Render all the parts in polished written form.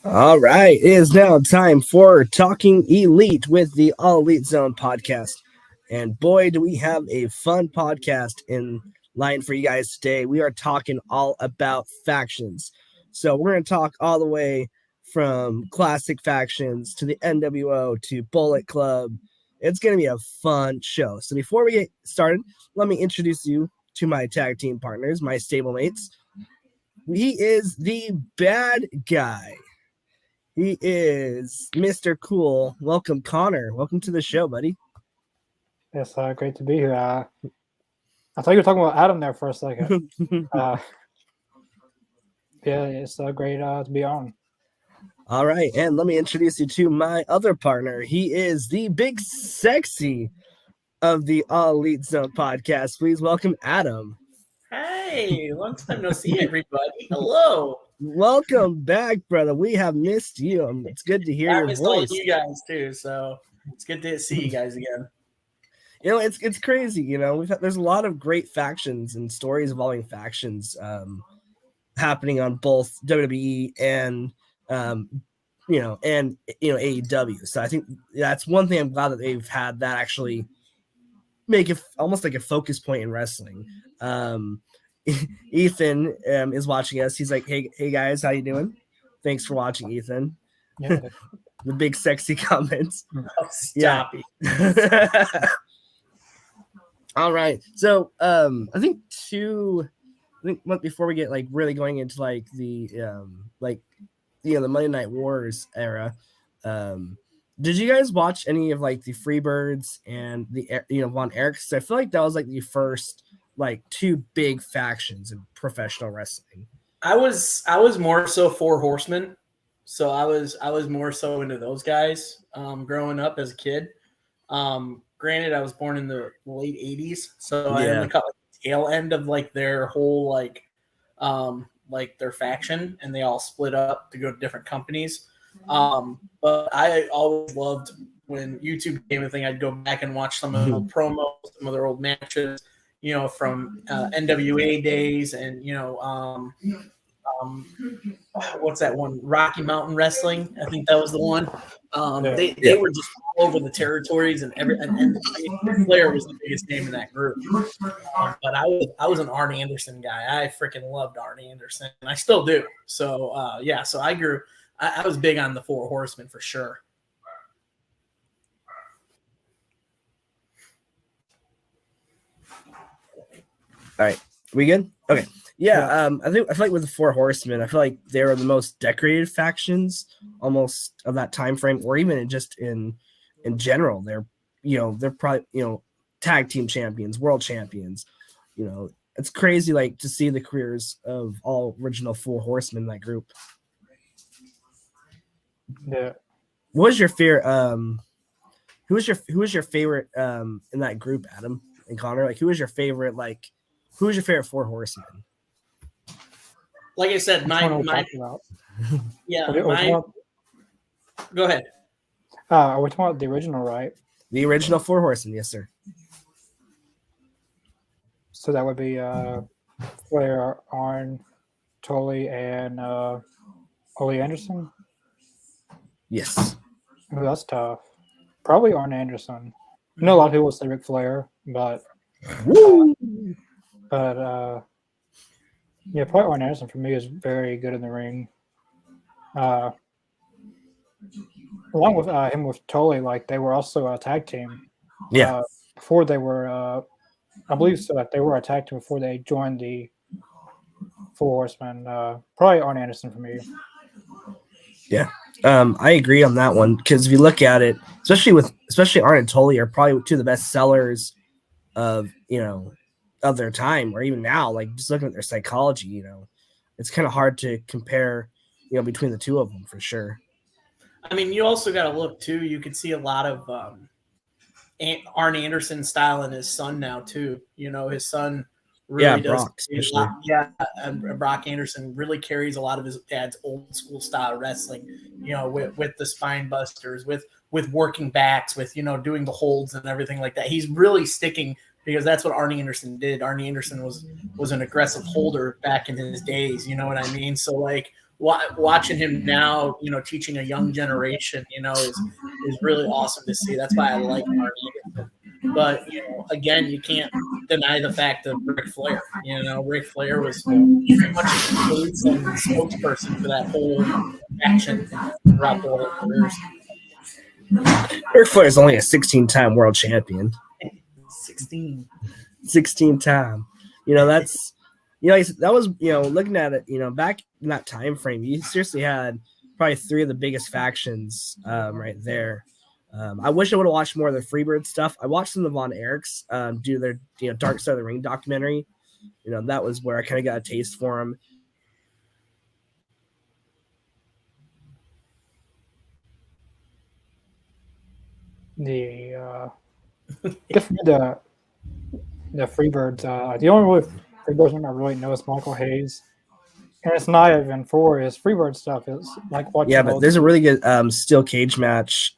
All right, it is now time for Talking Elite with the All Elite Zone podcast. And boy, do we have a fun podcast in line for you guys today. We are talking all about factions. So we're going to talk all the way from classic factions to the NWO to Bullet Club. It's going to be a fun show. So before we get started, let me introduce you to my tag team partners, my stablemates. He is the bad guy. He is Mr. Cool. Welcome, Connor. Welcome to the show, buddy. It's great to be here. I thought you were talking about Adam there for a second. Yeah, it's great to be on. All right, and let me introduce you to my other partner. He is the big sexy of the All Elite Zone podcast. Please welcome Adam. Hey, long time no see, everybody. Hello. Welcome back, brother. We have missed you. It's good to hear your voice. I missed all you guys too, so it's good to see you guys again. You know, it's crazy. You know, there's a lot of great factions and stories involving factions happening on both WWE and AEW. So I think that's one thing I'm glad that they've had that actually make it almost like a focus point in wrestling. Ethan is watching us. He's like, hey guys, how you doing? Thanks for watching, Ethan. Yeah. The big sexy comments. Oh, stop it. All right. So I think before we get like really going into like the the Monday Night Wars era, did you guys watch any of like the Freebirds and the Von Erichs? I feel like that was like the first like two big factions in professional wrestling. I was more so Four Horsemen, so I was more so into those guys growing up as a kid. Granted, I was born in the late '80s, so I only caught like the tail end of like their whole like their faction, and they all split up to go to different companies. But I always loved when YouTube became a thing. I'd go back and watch some of the old promos, some of their old matches, from NWA days, and what's that one? Rocky Mountain Wrestling. I think that was the one. They were just all over the territories, and Flair was the biggest name in that group. But I was an Arn Anderson guy. I freaking loved Arn Anderson, and I still do. So so I grew. I was big on the Four Horsemen for sure. All right, we good? Okay. Yeah, I feel like with the Four Horsemen, I feel like they were the most decorated factions almost of that time frame, or even just in general. They're probably tag team champions, world champions. It's crazy like to see the careers of all original Four Horsemen in that group. Yeah. What was your fear? Who was your favorite in that group, Adam and Connor? Like, who was your favorite? Like, who was your favorite Four Horsemen? Like I said, my go ahead. We're talking about the original, right? The original Four Horsemen, yes, sir. So that would be Flair, Arn, Tully, and Ole Anderson. Yes. Oh, that's tough. Probably Arn Anderson. I know a lot of people say Ric Flair, but probably Arn Anderson for me is very good in the ring. Along with him with Tully, like they were also a tag team. Yeah. Before they were, I believe so. That they were a tag team before they joined the Four Horsemen. Probably Arn Anderson for me. Yeah. I agree on that one because if you look at it, especially Arn and Tully are probably two of the best sellers of their time, or even now, like just looking at their psychology, it's kind of hard to compare between the two of them for sure. I mean, you also got to look too. You could see a lot of Arn Anderson style in his son now too. His son really does. Brock, especially. And Brock Anderson really carries a lot of his dad's old school style wrestling. With the spine busters, with working backs, with doing the holds and everything like that. He's really sticking because that's what Arn Anderson did. Arn Anderson was an aggressive holder back in his days. You know what I mean? So like watching him now, teaching a young generation, is really awesome to see. That's why I like Arn Anderson. But again, you can't deny the fact of Ric Flair. Ric Flair was pretty much the face and spokesperson for that whole action throughout the whole careers. Ric Flair is only a 16-time world champion. 16-time. That's that was looking at it. Back in that time frame, you seriously had probably three of the biggest factions right there. I wish I would have watched more of the Freebird stuff. I watched some of the Von Erichs do their Dark Side of the Ring documentary. That was where I kind of got a taste for them. The Freebirds. The only Freebirds one I really know is Michael Hayes. And it's not even for his Freebird stuff. It's like watching. Yeah, but there's a really good steel cage match.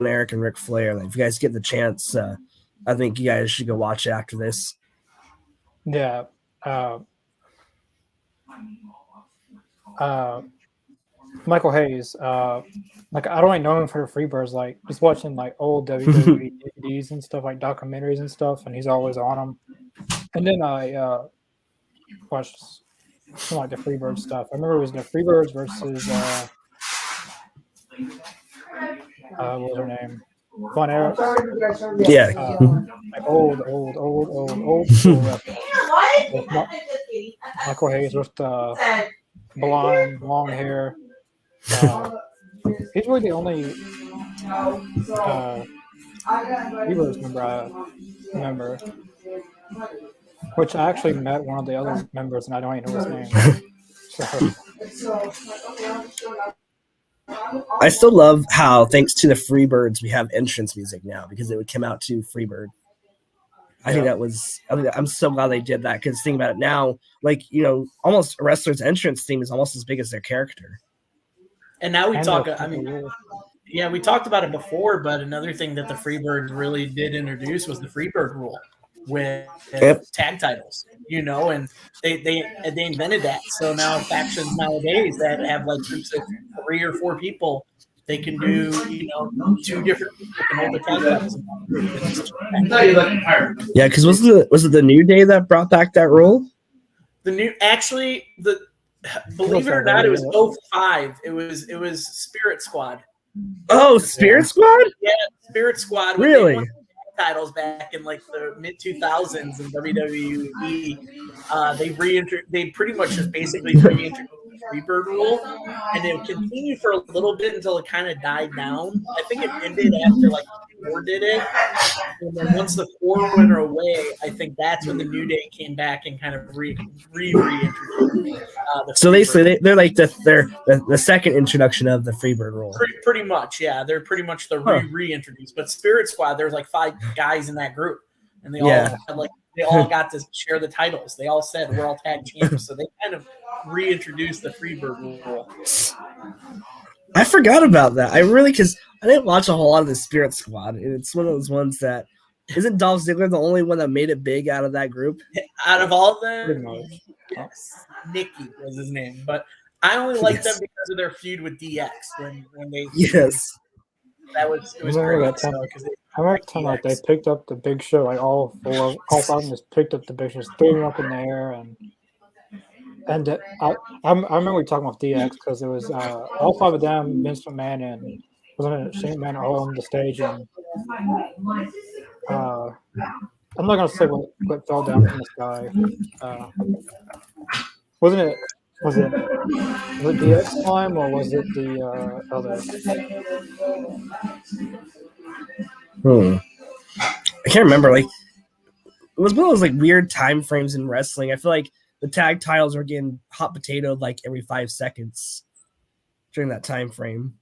Eric and Ric Flair. Like, if you guys get the chance, I think you guys should go watch it after this. Yeah. Michael Hayes. I don't really know him for the Freebirds. Like, just watching like old WWE DVDs and stuff, like documentaries and stuff, and he's always on them. And then I watched some like the Freebird stuff. I remember it was the Freebirds versus what was her name? Von Erich. Yeah. Like old school wrestling. Michael Hayes with blonde, long hair. He's really the only Freebirds member I remember. Which I actually met one of the other members and I don't even know his name. So. I still love how, thanks to the Freebirds, we have entrance music now because it would come out to Freebird. I'm so glad they did that because think about it now, like, almost a wrestler's entrance theme is almost as big as their character. And now we talk, we talked about it before, but another thing that the Freebirds really did introduce was the Freebird rule with tag titles, and they invented that. So now factions nowadays that have like groups of 3 or 4 people, they can do, 2 different people can hold the tag titles. Yeah, because was it the New Day that brought back that rule? Believe it or not, it was 05. It was Spirit Squad. Oh, Spirit Squad? Yeah, Spirit Squad. Really? Titles back in like the mid 2000s in WWE. They pretty much just basically reintroduced the Freebird rule, and it continued for a little bit until it kind of died down. I think it ended after like 4 did it, and then once the 4 went away, I think that's when the New Day came back and kind of reintroduced. So they're like the second introduction of the Freebird rule. Pretty much, yeah. They're pretty much the reintroduced. But Spirit Squad, there's like 5 guys in that group, and they all had they all got to share the titles. They all said we're all tag champs, so they kind of reintroduced the Freebird rule. I forgot about that. Because I didn't watch a whole lot of the Spirit Squad. It's one of those ones that isn't Dolph Ziggler the only one that made it big out of that group? Out of all of them, yes, Nikki was his name. But I only liked them because of their feud with DX when they it was great. I remember time like they picked up the Big Show, like all 5 of them just picked up the Big Show, threw him up in the air, and I remember we talking about DX because it was all 5 of them, Vince McMahon and wasn't it Shane McMahon all on the stage, and I'm not gonna say what fell down from the sky. Was it DX time or was it the other? I can't remember. Like, it was one of those like weird time frames in wrestling. I feel like the tag titles were getting hot potatoed like every 5 seconds. during that time frame.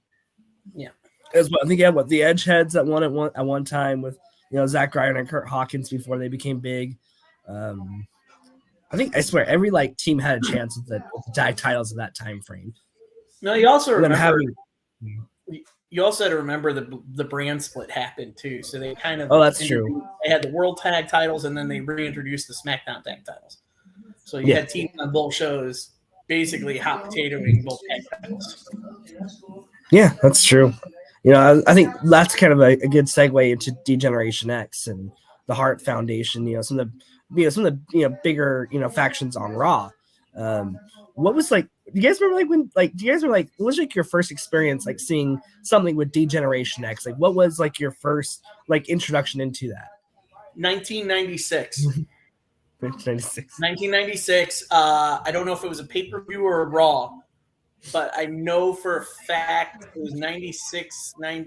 Yeah. As well, I think the Edgeheads that won at one time with Zack Ryder and Kurt Hawkins before they became big. I swear every team had a chance with the tag titles of that time frame. No, you also remember. You also had to remember the brand split happened too. So they kind of that's true. They had the World Tag titles, and then they reintroduced the SmackDown Tag titles. So you had teams on both shows basically hot potatoing both tag titles. Yeah, that's true. I think that's kind of a good segue into D-Generation X and the Hart Foundation. Some of the bigger factions on Raw. What was do you guys remember what was your first experience seeing something with D-Generation X? What was your first introduction into that? 1996. 1996. I don't know if it was a pay-per-view or a Raw, but I know for a fact it was 96. I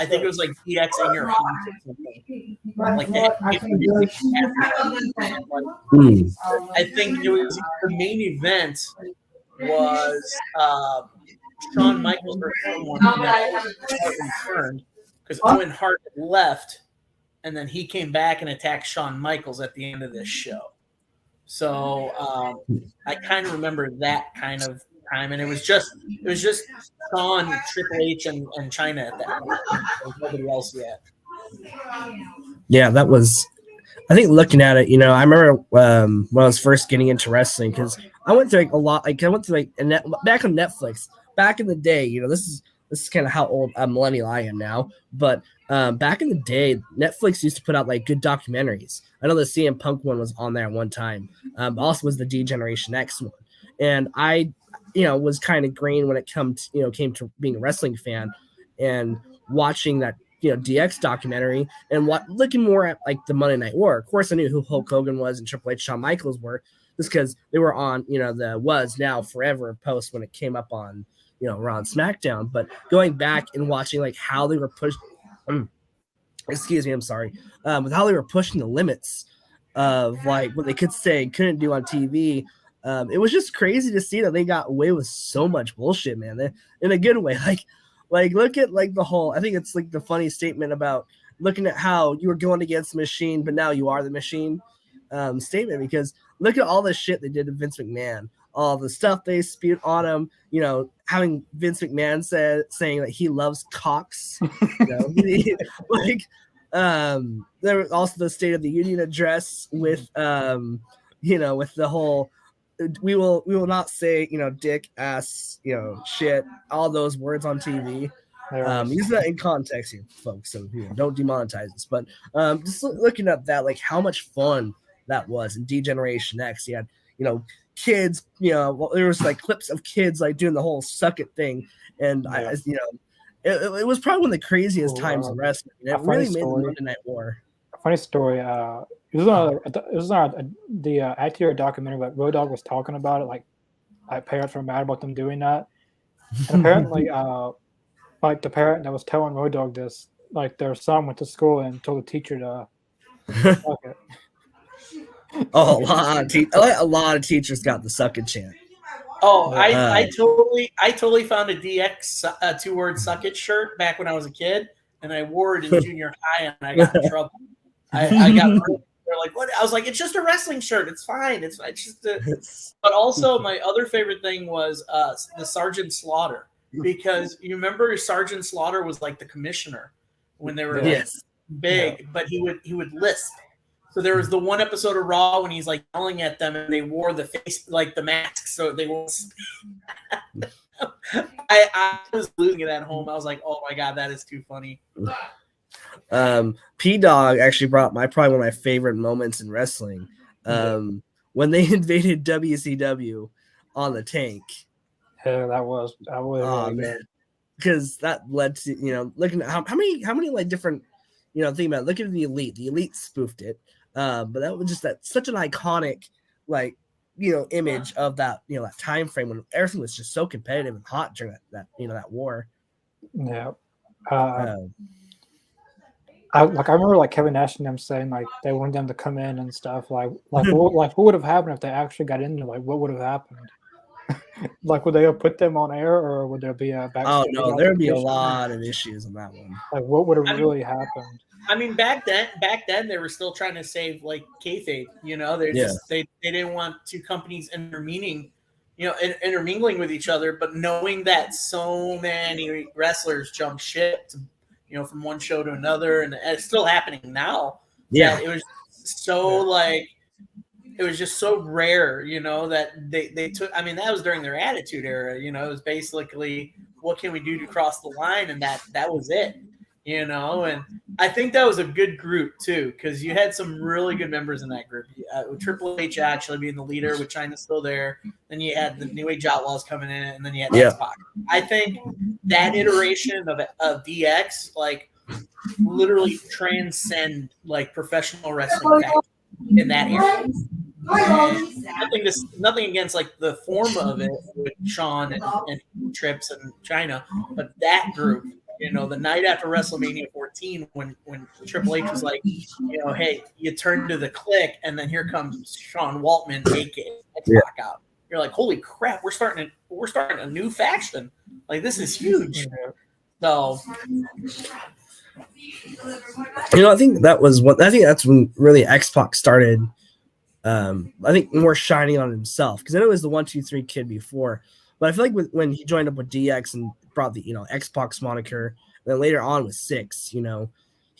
think it was DX in your house or something. I think it was the main event was Shawn Michaels versus someone that returned because Owen Hart left, and then he came back and attacked Shawn Michaels at the end of this show. So I kind of remember that kind of time, and it was just Shawn, Triple H, and Chyna at that point. There was nobody else yet. Yeah, that was. I think looking at it, I remember when I was first getting into wrestling because I went through a lot. I went through back on Netflix back in the day. This is kind of how old a millennial I am now, but back in the day, Netflix used to put out good documentaries. I know the CM Punk one was on there at one time. Also was the D-Generation X one, and I, was kind of green when it came to being a wrestling fan, and watching that DX documentary and looking more at the Monday Night War. Of course, I knew who Hulk Hogan was and Triple H, Shawn Michaels were, just because they were on the Was Now Forever post when it came up on Raw and SmackDown. But going back and watching how they were pushed. Excuse me, I'm sorry. With how they were pushing the limits of what they could say and couldn't do on TV, it was just crazy to see that they got away with so much bullshit, man. In a good way. Look at the whole. I think it's the funny statement about looking at how you were going against the machine, but now you are the machine statement. Because look at all the shit they did to Vince McMahon, all the stuff they spewed on him. Having Vince McMahon saying that he loves cocks. There was also the State of the Union address with with the whole. We will not say dick, ass, shit, all those words on TV. Use that in context here, folks. So don't demonetize us. But just looking at that, how much fun that was in D-Generation X. You had kids. There was clips of kids doing the whole suck it thing, and it was probably one of the craziest times in wrestling. It really made the Monday Night War. Funny story. It was on the Acura documentary, but Road Dogg was talking about it. Parents were mad about them doing that, and apparently, the parent that was telling Road Dogg this, their son went to school and told the teacher to suck it. Oh, a lot of teachers got the suck it chant. Oh, I totally found a DX two-word suck it shirt back when I was a kid, and I wore it in junior high, and I got in trouble. I got. They're like, what? I was like, it's just a wrestling shirt. It's fine. It's just a... But also, my other favorite thing was the Sergeant Slaughter, because you remember Sergeant Slaughter was the commissioner when they were big, but he would lisp. So there was the one episode of Raw when he's yelling at them, and they wore the face the mask, so they won't speak. I was losing it at home. I was like, oh my god, that is too funny. P-Dog actually brought probably one of my favorite moments in wrestling. When they invaded WCW on the tank. Yeah, that was really man. Because that led to looking at how many different think about it, look at the Elite. The Elite spoofed it. But that was just such an iconic image of that that time frame when everything was just so competitive and hot during that war. Yeah. I remember Kevin Nash and them saying they wanted them to come in and stuff what would have happened if they actually got in there? What would have happened? Like, would they have put them on air, or would there be a Oh backstage? no, there'd be a altercation? lot of issues on that one. Like, what would have really happened? I mean, back then they were still trying to save like kayfabe. You know, they didn't want two companies intermingling with each other. But knowing that so many wrestlers jump ship, from one show to another, and it's still happening now. Yeah, it was so it was just so rare, that they took. I mean, that was during their Attitude Era. It was basically what can we do to cross the line, and that was it. And I think that was a good group too, because you had some really good members in that group. With Triple H actually being the leader, with China still there. Then you had the New Age Outlaws coming in, and then you had X-Pac. I think that iteration of DX literally transcend professional wrestling in that era. Nothing against the form of it with Shawn and Trips and China, but that group. The night after WrestleMania 14, when Triple H was like, hey, you turn to the Click, and then here comes Sean Waltman, aka X-Pac out. You're like, holy crap, we're starting a new faction. This is huge. So, I think that's when really X-Pac started. I think more shining on himself, because I know he was the 1, 2, 3 kid before, but I feel like when he joined up with DX and brought the X-Pac's moniker, and then later on with Six, he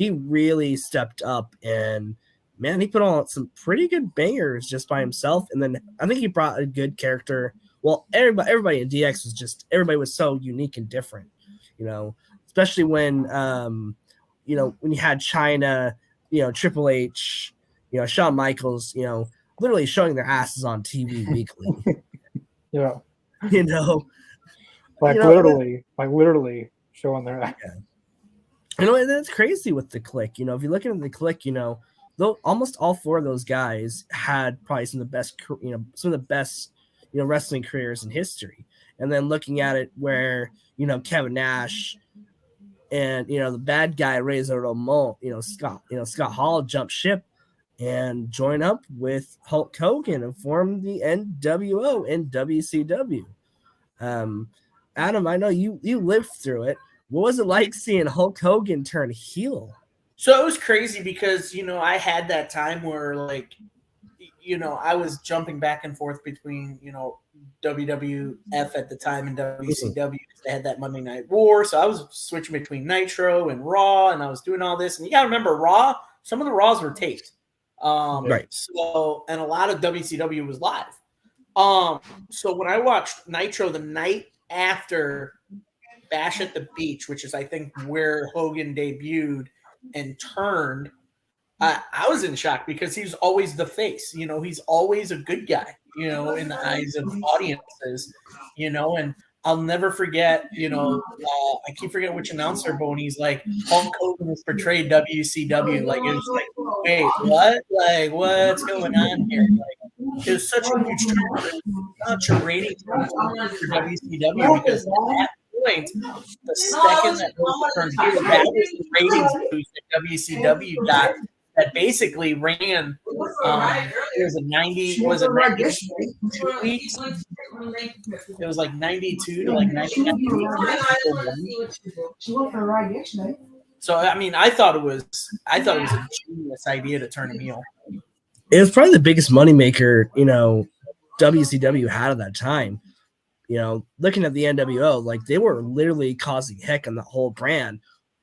really stepped up, and man, he put on some pretty good bangers just by himself. And then I think he brought a good character. Well, everybody in DX was so unique and different, especially when when you had China, Triple H, Shawn Michaels, literally showing their asses on TV weekly. Yeah. Literally showing their ass. Yeah. And that's crazy with the Click. If you look at the Click, though almost all 4 of those guys had probably some of the best, wrestling careers in history. And then looking at it where, Kevin Nash and, the bad guy Razor Ramon, Scott Hall jumped ship and join up with Hulk Hogan and form the NWO and WCW. Adam, I know you lived through it. What was it like seeing Hulk Hogan turn heel? So it was crazy because, I had that time where I was jumping back and forth between, WWF at the time and WCW. They had that Monday Night War. So I was switching between Nitro and Raw, and I was doing all this. And you got to remember, Raw, some of the Raws were taped. Right. So, and a lot of WCW was live. So when I watched Nitro the night after Bash at the Beach, which is I think where Hogan debuted and turned, I was in shock because he's always the face. He's always a good guy, in the eyes of audiences, and I'll never forget, I keep forgetting which announcer, but when he's like, Hulk Hogan has portrayed WCW, it was like, wait, what? What's going on here? It was such a huge turn, such a rating for WCW, because at that point, the second that Hogan turned heel, that was the ratings boost that WCW got. That basically ran. It was a 92 weeks. It was 92 to 99. So I mean, I thought it was a genius idea to turn him heel. It was probably the biggest moneymaker, WCW had at that time. Looking at the NWO, they were literally causing heck on the whole brand,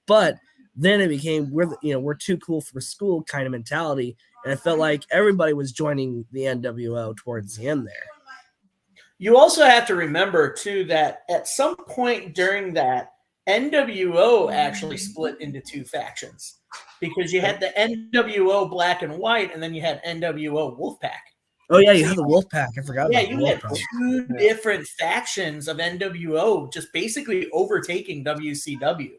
but then it became we're too cool for school kind of mentality, and it felt like everybody was joining the NWO towards the end there. You also have to remember too that at some point during that, NWO actually split into 2 factions, because you had the NWO Black and White, and then you had NWO Wolfpack. Oh yeah, you had the Wolfpack. I forgot. Yeah, you had 2 different factions of NWO just basically overtaking WCW.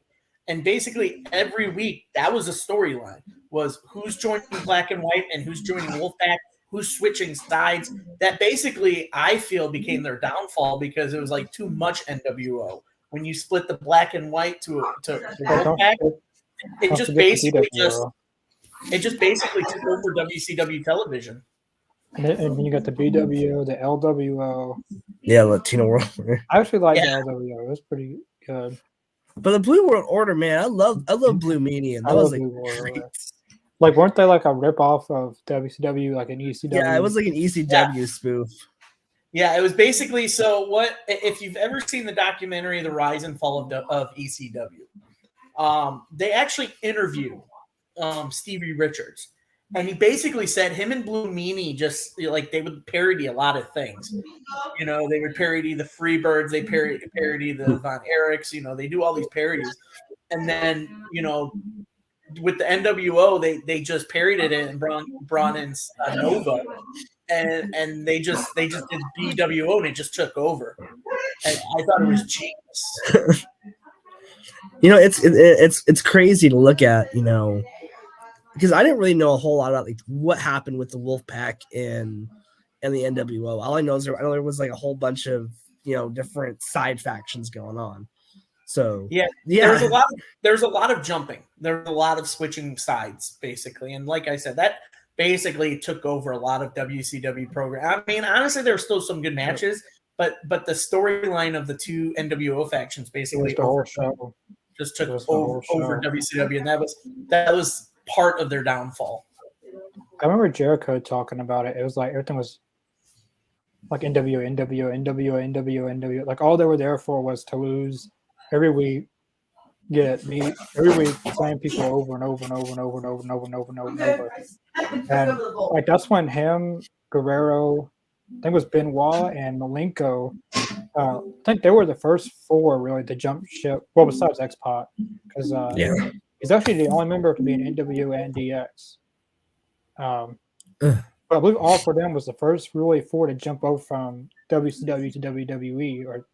And basically every week, that was a storyline, was who's joining Black and White and who's joining Wolfpack, who's switching sides. That basically, I feel, became their downfall, because it was too much NWO. When you split the Black and White to Wolfpack, it just basically took over WCW television. And then you got the BWO, the LWO. Yeah, Latino World. I actually like Yeah. the LWO. It was pretty good. But the Blue World Order, man, I love Blue Meanie, and I that was love like Blue World great. Order. Like, weren't they like a ripoff of WCW, like an ECW? Yeah, it was like an ECW spoof. Yeah, it was basically so. What if you've ever seen the documentary "The Rise and Fall of ECW"? They actually interviewed Stevie Richards, and he basically said him and Blue Meanie just like they would parody a lot of things. You know, they would parody the Freebirds, they parody the Von Erichs. You know, they do all these parodies, and then with the NWO, they just parodied it and brought in Nova. And they just did BWO and it just took over. And I thought it was genius. It's crazy to look at, because I didn't really know a whole lot about like what happened with the Wolfpack and the NWO. All I know is I know there was like a whole bunch of different side factions going on. So yeah. There's a lot of jumping. There's a lot of switching sides basically, and like I said, that basically took over a lot of WCW program. I mean, honestly, there were still some good matches, but the storyline of the two NWO factions basically the whole show. Just took over WCW, and that was part of their downfall. I remember Jericho talking about it. It was like everything was like NWO. Like all they were there for was to lose every week, get beat every week, same people over and over and over and over and over and over and over and over and over. And like that's when him, Guerrero, I think it was Benoit and Malenko. I think they were the first four really to jump ship. Well, besides X-Pac, because he's actually the only member to be an NWO and DX. But I believe all four of them was the first really four to jump over from WCW to WWE or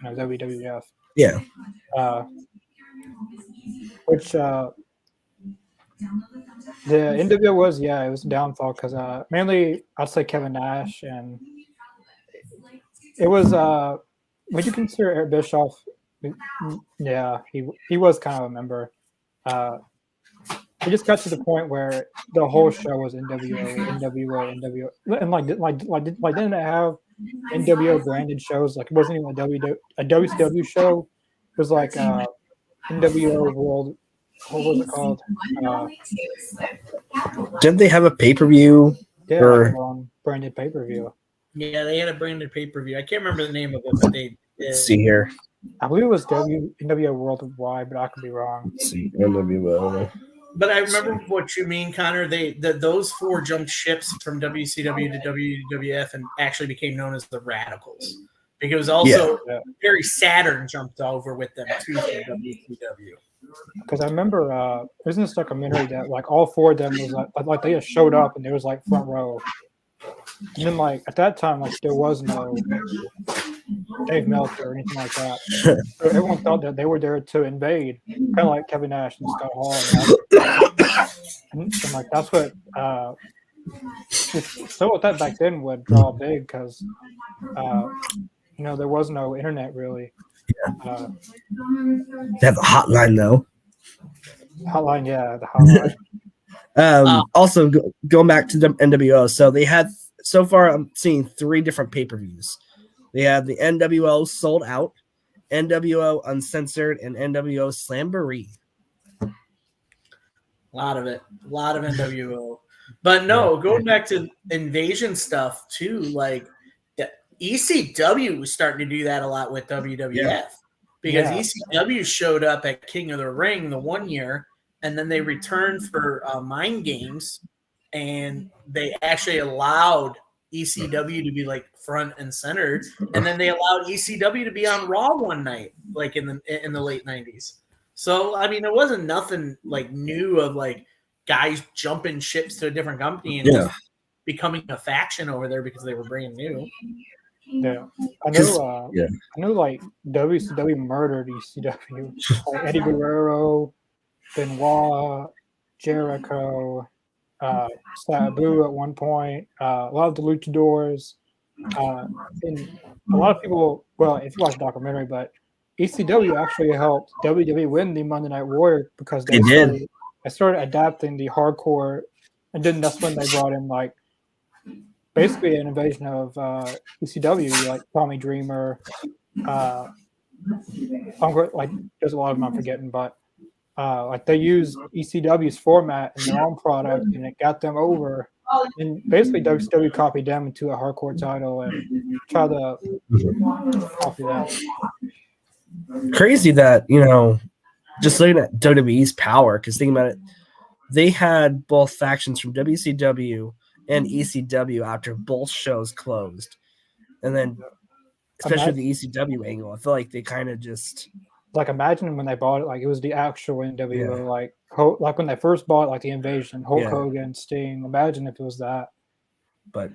WWF. Yeah. Which the NWO was, it was a downfall because mainly I'd say Kevin Nash, and it was would you consider Eric Bischoff? Yeah, he was kind of a member. It just got to the point where the whole show was NWO, and like didn't it have NWO branded shows? Like it wasn't even a WCW show. It was like NWO World. What was it called? Didn't they have a pay-per-view? Yeah, or branded pay-per-view. Yeah, they had a branded pay-per-view. I can't remember the name of it, but they did. Let's see here. I believe it was NWO Worldwide, but I could be wrong. Let's see, NWO. But I remember what you mean, Connor. Those four jumped ships from WCW to WWF and actually became known as the Radicals. Because also Barry Saturn jumped over with them too from WCW. Because I remember isn't this documentary that like all four of them was like they just showed up and there was like front row. And then like at that time like there was no Dave Meltzer or anything like that. So everyone thought that they were there to invade, kind of like Kevin Nash and Scott Hall. And like that's what so what that back then would draw big because there was no internet really. They have the hotline though. Hotline, the hotline. Also, going back to the NWO, so they had so far I'm seeing 3 different pay-per-views. They have the NWO Sold Out, NWO Uncensored, and NWO Slamboree. A lot of NWO. But no, going back to invasion stuff too, like the ECW was starting to do that a lot with WWF because ECW showed up at King of the Ring the one year, and then they returned for Mind Games, and they actually allowed ECW to be like front and center, and then they allowed ECW to be on Raw one night, like in the late 90s. So I mean, it wasn't nothing like new of like guys jumping ships to a different company and just becoming a faction over there because they were brand new. Yeah, I know. Like WCW murdered ECW. Like Eddie Guerrero, Benoit, Jericho, Sabu at one point. A lot of the Luchadors. And a lot of people. Well, if you watch the documentary, but ECW actually helped WWE win the Monday Night Warrior because they started adapting the hardcore, and then that's when they brought in like basically an invasion of ECW, like Tommy Dreamer. Like there's a lot of them I'm forgetting, but like they used ECW's format in their own product, and it got them over. And basically, WCW copied them into a hardcore title and tried to copy that. Crazy that, just looking at WWE's power, because think about it, they had both factions from WCW and ECW after both shows closed. And then, especially the ECW angle, I feel like they kind of just... Like, imagine when they bought it, like, it was the actual NWO, like when they first bought it, like, the Invasion, Hulk Hogan, Sting. Imagine if it was that. But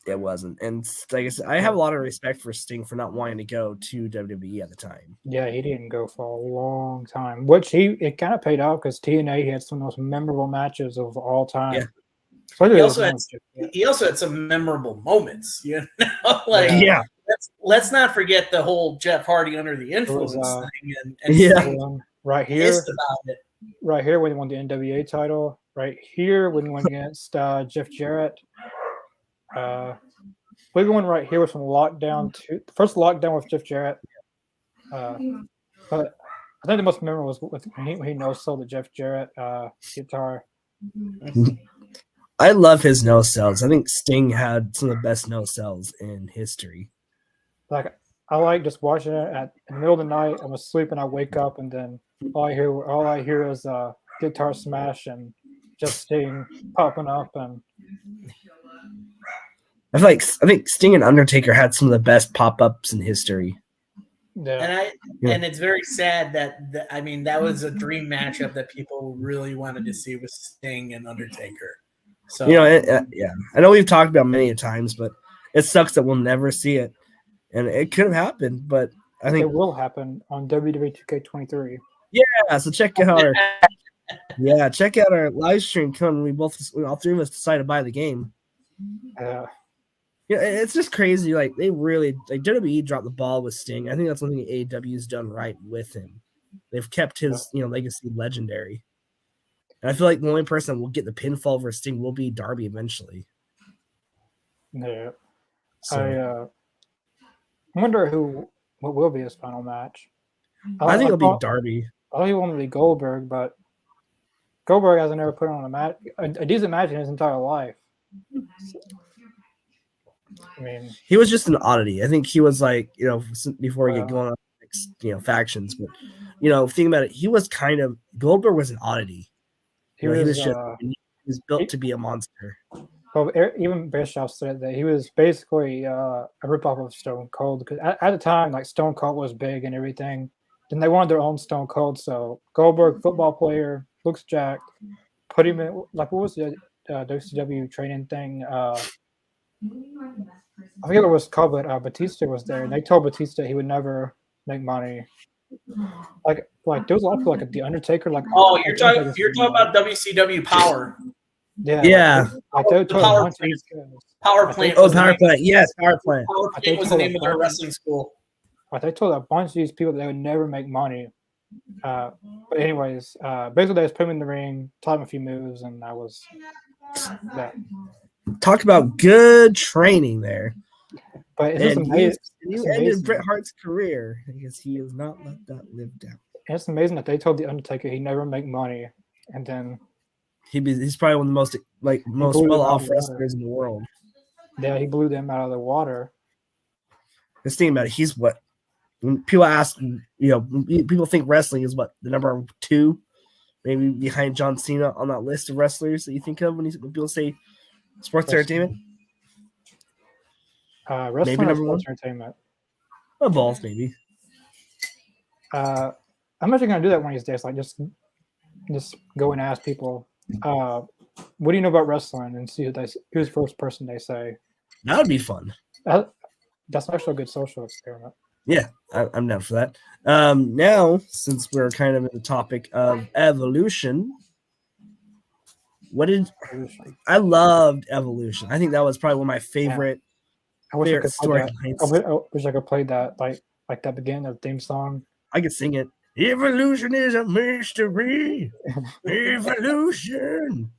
it wasn't. And like I said, I have a lot of respect for Sting for not wanting to go to WWE at the time. Yeah, he didn't go for a long time, which it kind of paid off because TNA had some of the most memorable matches of all time. Yeah. So he also had some memorable moments, Yeah. Let's not forget the whole Jeff Hardy under the influence thing, and right here, about it. Right here when he won the NWA title. Right here when he went against Jeff Jarrett. Big one right here was from Lockdown 2. The first Lockdown with Jeff Jarrett. But I think the most memorable was when he no-sold the Jeff Jarrett guitar. I love his no-sells. I think Sting had some of the best no-sells in history. Like, I like just watching it in the middle of the night. I'm asleep and I wake up, and then all I hear is guitar smash and just Sting popping up. And I think Sting and Undertaker had some of the best pop-ups in history. Yeah. And it's very sad that was a dream matchup that people really wanted to see with Sting and Undertaker. So I know we've talked about many times, but it sucks that we'll never see it, and it could have happened. But I think it will happen on WWE 2K23. Yeah, so check out our live stream coming. All three of us decide to buy the game. Yeah, it's just crazy. Like they really WWE dropped the ball with Sting. I think that's one thing AEW's done right with him. They've kept his legacy legendary. And I feel like the only person that will get the pinfall versus Sting will be Darby eventually. Yeah. So. I wonder what will be his final match. I think it'll be Darby. I thought he wanted to be Goldberg, but Goldberg hasn't ever put on a decent match in his entire life. I mean, he was just an oddity. I think he was like, before we get going on, factions, but think about it. He was Goldberg was an oddity. He was built to be a monster. Well, even Bischoff said that he was basically a ripoff of Stone Cold because at the time, like Stone Cold was big and everything. Then they wanted their own Stone Cold. So Goldberg, football player, looks jacked. Put him in what was the WCW training thing? I forget what it was called, but Batista was there, and they told Batista he would never make money. Like there was a lot of like the Undertaker. You're talking about WCW Power. Yeah. Power Plant. Power Plant. Yes, Power Plant. Power Plant was the name of their wrestling school. But they told a bunch of these people they would never make money. But anyways, basically they just put him in the ring, taught him a few moves, and that was that. Talk about good training there. But it's amazing. You ended Bret Hart's career because he has not let that live down. And it's amazing that they told the Undertaker he'd never make money, and then he's probably one of the most well-off wrestlers in the world. Yeah, he blew them out of the water. Just think about it. When people ask, people think wrestling is the number 2, maybe behind John Cena on that list of wrestlers that you think of when people say sports entertainment. Wrestling maybe number 1. Entertainment. Or both, maybe. I'm actually gonna do that one of these days. Like just go and ask people, what do you know about wrestling, and see who's the first person they say. That would be fun. That's actually a good social experiment. Yeah, I'm down for that. Now, since we're kind of in the topic of Evolution, I loved Evolution. I think that was probably one of my favorite. I wish I could play that like that beginning of the theme song. I could sing it. Evolution is a mystery. Evolution.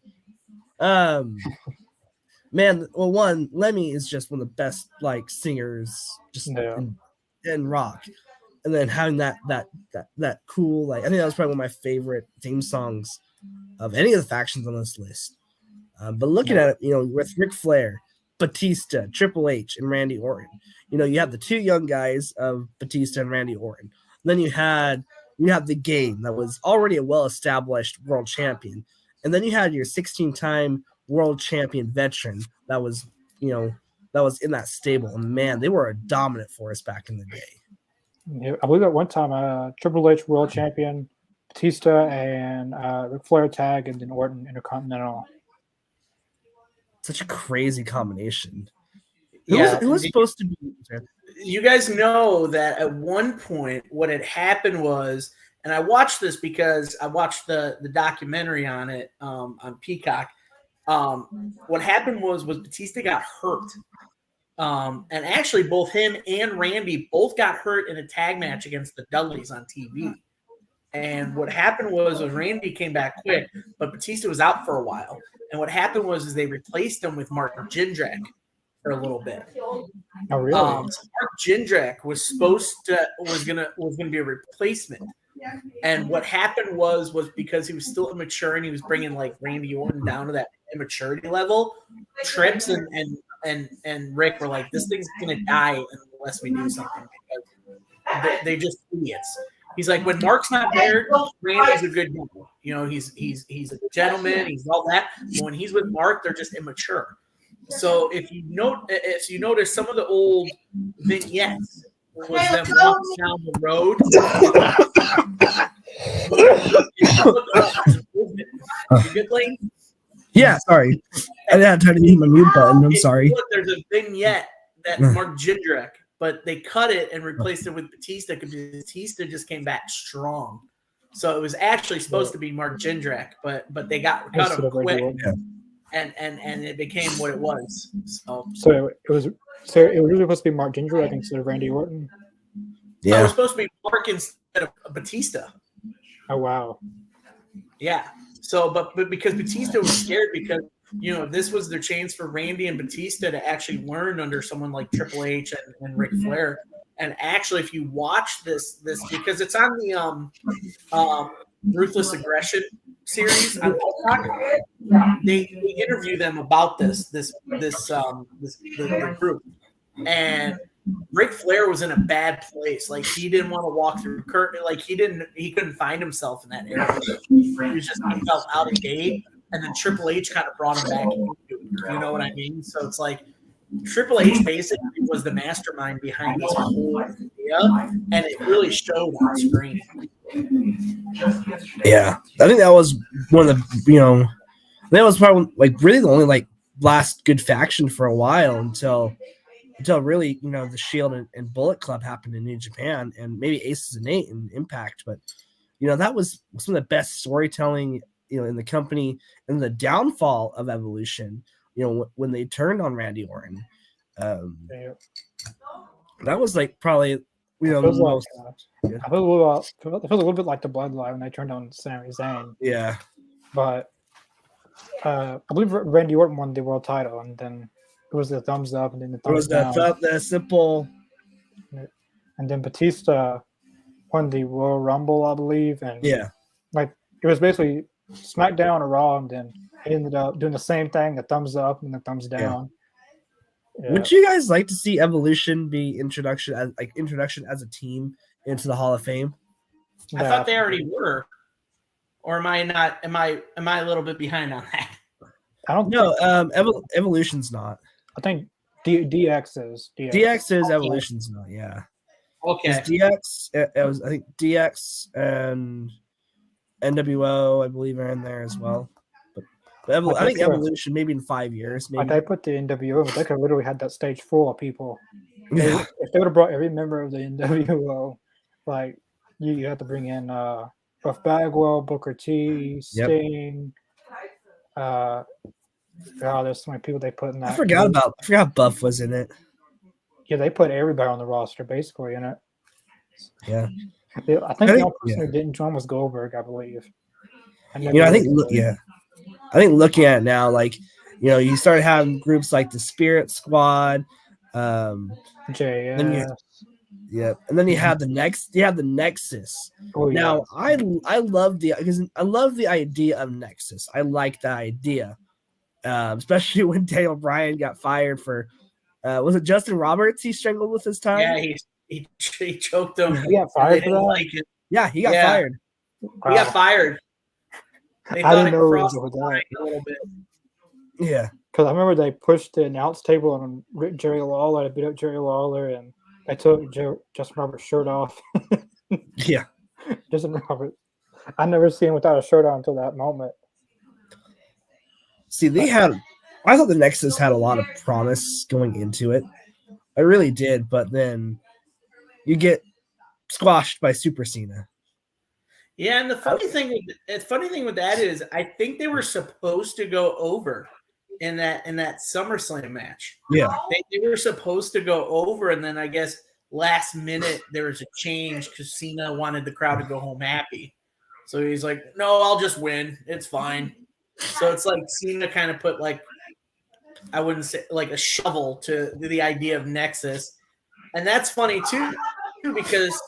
man, well, one, Lemmy is just one of the best like singers just in rock. And then having that cool, like, I think that was probably one of my favorite theme songs of any of the factions on this list. But looking at it, you know, with Ric Flair, Batista, Triple H, and Randy Orton, you know, you have the two young guys of Batista and Randy Orton. Then you have the Game that was already a well-established world champion, and then you had your 16-time world champion veteran that was, you know, that was in that stable. And man, they were a dominant force back in the day. Yeah, I believe at one time, Triple H world champion, Batista and Ric Flair tag, and then Orton Intercontinental. Such a crazy combination. It was supposed to be. You guys know that at one point, what had happened was, and I watched this because I watched the documentary on it on Peacock. What happened was Batista got hurt. And actually, both him and Randy both got hurt in a tag match against the Dudleys on TV. And what happened was Randy came back quick, but Batista was out for a while. And what happened was they replaced him with Mark Jindrak for a little bit. Oh, really? So Mark Jindrak was gonna be a replacement. And what happened was because he was still immature and he was bringing like Randy Orton down to that immaturity level. Trips and Rick were like, this thing's gonna die unless we do something, because they just idiots. He's like, when Mark's not there, Randy's a good guy. You know, he's a gentleman, he's all that. But when he's with Mark, they're just immature. So if you notice some of the old vignettes was them walking down the road. You good, Lane? Yeah, sorry. I didn't have time to hit my mute button. I'm sorry. Look, there's a vignette that Mark Jindrak, but they cut it and replaced it with Batista because Batista just came back strong. So it was actually supposed to be Mark Jindrak, but they got cut him quick, and it became what it was. So it was really supposed to be Mark Jindrak instead of Randy Orton. Yeah, it was supposed to be Mark instead of Batista. Oh wow. Yeah. So, but because Batista was scared because, you know, this was their chance for Randy and Batista to actually learn under someone like Triple H and Ric Flair. And actually, if you watch this because it's on the Ruthless Aggression series on TikTok, they interview them about the group. And Ric Flair was in a bad place. Like, he didn't want to walk through curtain. Like, he couldn't find himself in that area. He felt out of date. And then Triple H kind of brought him back. You know what I mean? So it's like Triple H basically was the mastermind behind this whole idea, and it really showed on screen. Yeah, I think that was one of the, you know, that was probably like really the only like last good faction for a while until really, you know, the Shield and Bullet Club happened in New Japan, and maybe Aces and Eight and Impact. But, you know, that was some of the best storytelling, you know, in the company, and the downfall of Evolution, you know, when they turned on Randy Orton. That was like probably, you know, it feels a little bit like the Bloodline when they turned on Sami Zayn. Yeah. But I believe Randy Orton won the world title, and then it was the thumbs up, and then the thumbs down. The simple. And then Batista won the Royal Rumble, I believe. And like it was basically SmackDown or Raw, and then he ended up doing the same thing, the thumbs up and the thumbs down. Yeah. Would you guys like to see Evolution be introduction as a team into the Hall of Fame? I thought they already were. Or am I not? Am I a little bit behind on that? I don't know. Evolution's not. I think DX is. DX is, Evolution's not. Yeah. Okay. DX. It was, I think, DX and NWO, I believe, are in there as well. But I think Evolution, maybe in 5 years. Maybe. They put the NWO, but they could have literally had that stage full of people. Yeah. If they would have brought every member of the NWO, like you have to bring in Buff Bagwell, Booker T, Sting. There's so many people they put in that. I forgot Buff was in it. Yeah, they put everybody on the roster basically in it. Yeah. I think the only person who didn't join was Goldberg, I believe. I think looking at it now, like, You started having groups like the Spirit Squad. JS. Then and then you have the Nexus. Oh, yeah. Now I love the idea of Nexus. I like the idea, especially when Daniel Bryan got fired for. Was it Justin Roberts he strangled with his tongue? Yeah, he choked him. He got fired for that? Like it. Yeah, he got fired. He got fired. They I thought didn't it know crossed it was the line a little bit. Yeah. Because I remember they pushed the announce table and Jerry Lawler, beat up Jerry Lawler, and they took Justin Roberts' shirt off. Yeah. Justin Roberts. I never seen him without a shirt on until that moment. See, I thought the Nexus had a lot of promise going into it. I really did, but then you get squashed by Super Cena. Yeah, and the funny thing with that is I think they were supposed to go over in that SummerSlam match. Yeah. They were supposed to go over, and then I guess last minute there was a change because Cena wanted the crowd to go home happy. So he's like, no, I'll just win. It's fine. So it's like Cena kind of put I wouldn't say like a shovel to the idea of Nexus. And that's funny too because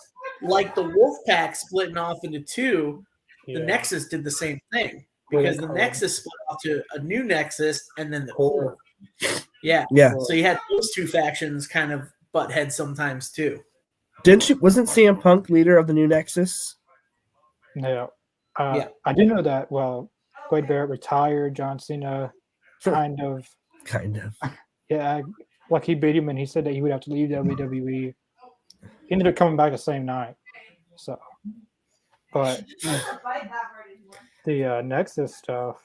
like the Wolfpack splitting off into two, the Nexus did the same thing because the Nexus split off to a new Nexus and then the Core. Yeah. So you had those two factions kind of butt heads sometimes too. Wasn't CM Punk leader of the new Nexus? No. I do know that, Wade Barrett retired, John Cena kind of. Yeah, like he beat him and he said that he would have to leave WWE. He ended up coming back the same night. So, but the Nexus stuff,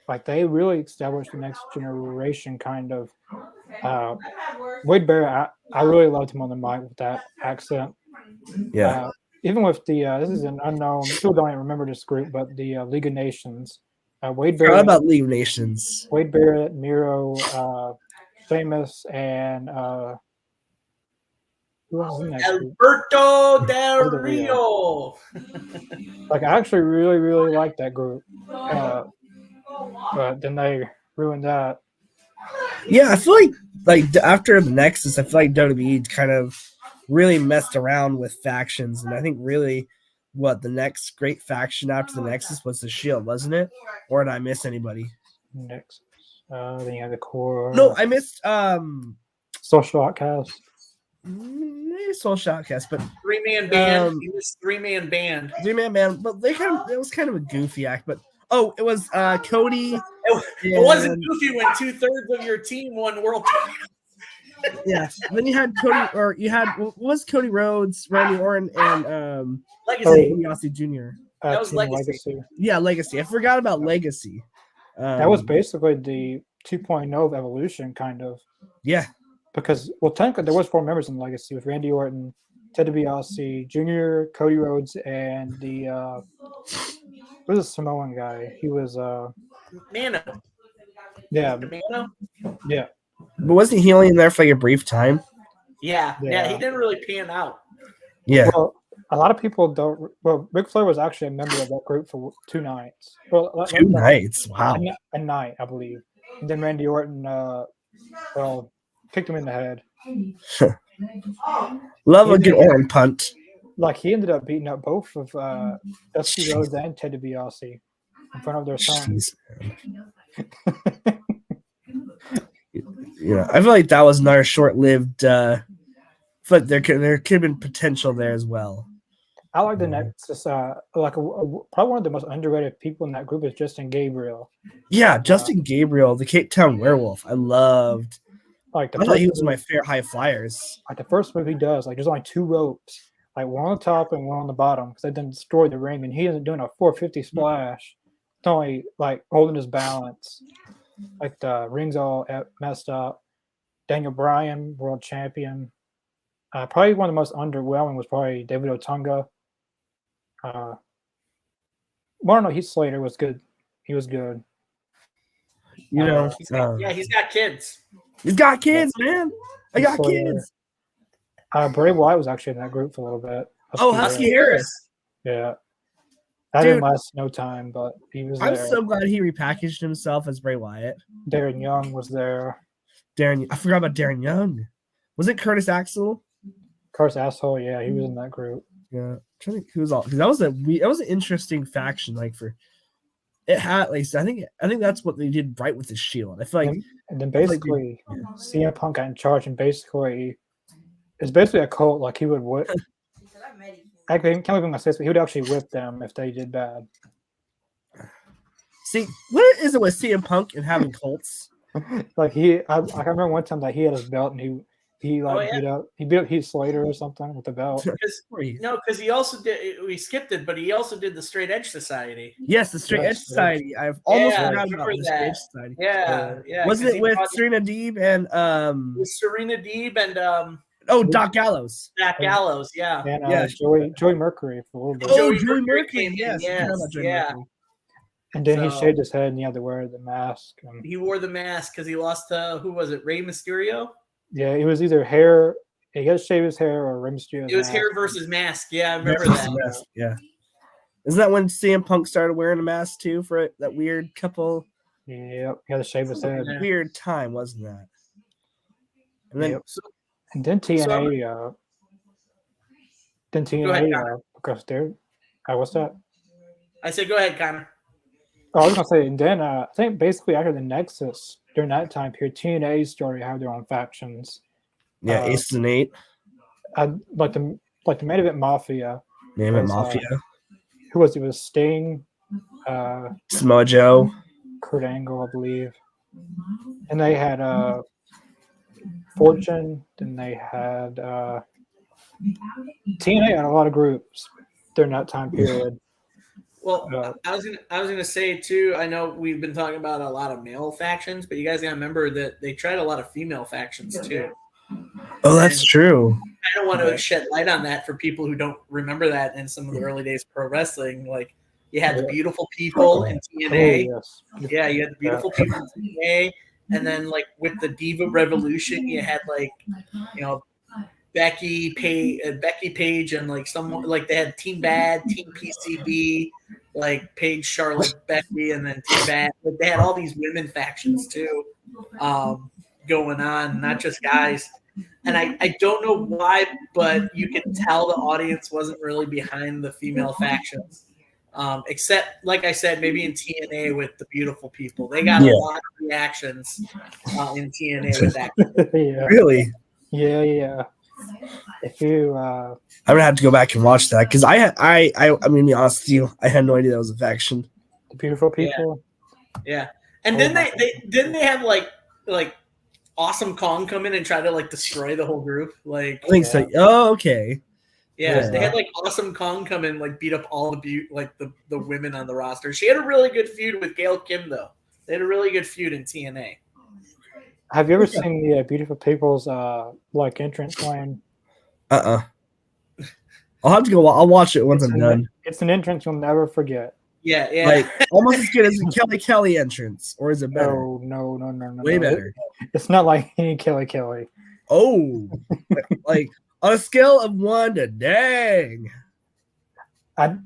like they really established the next generation kind of. Wade Barrett, I really loved him on the mic with that accent. Yeah. Even with this is an unknown, people don't even remember this group, but the League of Nations. Wade Barrett. How about League of Nations? Wade Barrett, Miro, Famous, and who else in that group? Alberto Del Rio. Like I actually really, really liked that group, but then they ruined that. Yeah, I feel like after the Nexus, I feel like WWE kind of really messed around with factions, and I think really what the next great faction after the Nexus was the Shield, wasn't it? Or did I miss anybody? Nexus. Then you have the Core. No, I missed Social Outcast. Maybe Social Outcast, but 3-man band. It was 3-man band. 3-man band, but it was kind of a goofy act. But it was Cody. It wasn't goofy when 2/3 of your team won world. Yeah. Then you had what was Cody Rhodes, Randy Orton, and Legacy. DiBiase Jr. That was Legacy. Yeah, Legacy. I forgot about Legacy. That was basically the 2.0 of Evolution, kind of. Yeah. Because, technically, there was 4 members in Legacy with Randy Orton, Ted DiBiase Jr., Cody Rhodes, and the what was the Samoan guy? He was Mano. Yeah. Mano? Yeah. But wasn't he only in there for like a brief time? Yeah, he didn't really pan out. Yeah. Well, a lot of people don't. Well, Ric Flair was actually a member of that group for 2 nights. Well, 2 nights. Wow. A night, I believe. And then Randy Orton, kicked him in the head. Love a good Orton punt. Like he ended up beating up both of Dusty Rhodes and Ted DiBiase in front of their son. Yeah, I feel like that was another short-lived. But there could have been potential there as well. I like the Nexus. Probably one of the most underrated people in that group is Justin Gabriel. Yeah, Justin Gabriel, the Cape Town Werewolf. I loved. I thought he was my favorite high flyers. Like the first move he does, there's only 2 ropes, like one on the top and one on the bottom, because they didn't destroy the ring, and he isn't doing a 450 splash. It's only like holding his balance. Like the ring's all messed up. Daniel Bryan, world champion. Probably one of the most underwhelming was probably David Otunga. Heath Slater was good. He was good. He's got kids. He's got kids, man. I got kids. Bray Wyatt was actually in that group for a little bit. Husky Harris. Yeah. That Dude. didn't last no time, but he was I'm there. so glad he repackaged himself as Bray Wyatt. Darren Young was there. I forgot about Darren Young. Was it Curtis Axel? Curse asshole, yeah, he was in that group. Yeah, I'm trying to think who was all because that was an interesting faction. Like for it had at least I think that's what they did right with the Shield. I feel like And then basically CM Punk got in charge, and basically it's basically a cult. Like he would whip. I can't believe I'm gonna say this, but he would actually whip them if they did bad. see what is it with CM Punk and having cults? Like I remember one time that he had his belt and he beat up Heath Slater or something with the belt. Because he also did. We skipped it, but he also did the Straight Edge Society. Yes, the Straight Edge Society. I've almost forgotten about the Straight Edge Society. Yeah. Wasn't it with Serena Deeb and With Serena Deeb and Doc Gallows. Jack Gallows, yeah. And Joey Mercury for a little bit. Oh, Joey Mercury, yes. Yeah. And then he shaved his head and he had to wear the mask. He wore the mask because he lost to who was it? Rey Mysterio. Yeah, it was either hair. He had to shave his hair or Rey Mysterio. It was hair versus mask. Yeah, I remember that. Mask, yeah. Isn't that when CM Punk started wearing a mask too for that weird couple? Yep, he had to shave his head. Weird time, wasn't that? And then, and then TNA. Because they're. What's that? I said, go ahead, Connor. Oh, I was gonna say, and then I think basically after the Nexus during that time period, TNA started to have their own factions. Yeah, Aces and Eight. Like the main event Mafia. Main event Mafia. Who was it? It was Sting, Samoa Joe, Kurt Angle, I believe, and they had Fortune. Then they had TNA had a lot of groups during that time period. Well, I was gonna say too. I know we've been talking about a lot of male factions, but you guys gotta remember that they tried a lot of female factions too. Oh, that's true. I don't want to shed light on that for people who don't remember that in some of the early days of pro wrestling. Like you had the beautiful people in TNA. Oh, yes. Yeah, you had the beautiful people in TNA, and then like with the Diva Revolution, you had like Becky Page, and like someone like they had Team Bad, Team PCB, like Paige, Charlotte, Becky, and then Team Bad. Like they had all these women factions too, going on, not just guys. And I don't know why, but you can tell the audience wasn't really behind the female factions. Except, like I said, maybe in TNA with the beautiful people. They got a lot of reactions in TNA with that. Really? Yeah. If you, I'm gonna have to go back and watch that because I'm gonna be honest with you, I had no idea that was a faction. The beautiful people. Yeah. And then they have like Awesome Kong come in and try to like destroy the whole group. Like I think so. Oh, okay. Yeah, they had like Awesome Kong come in, like beat up all the women on the roster. She had a really good feud with Gail Kim though. They had a really good feud in TNA. Have you ever seen the Beautiful People's like entrance lane? I'll have to go. I'll watch it once I'm done. It's an entrance you'll never forget. Yeah. Like almost as good as the Kelly entrance, or is it better? No. Way better. It's not like any Kelly. Oh, like on a scale of 1 to dang. I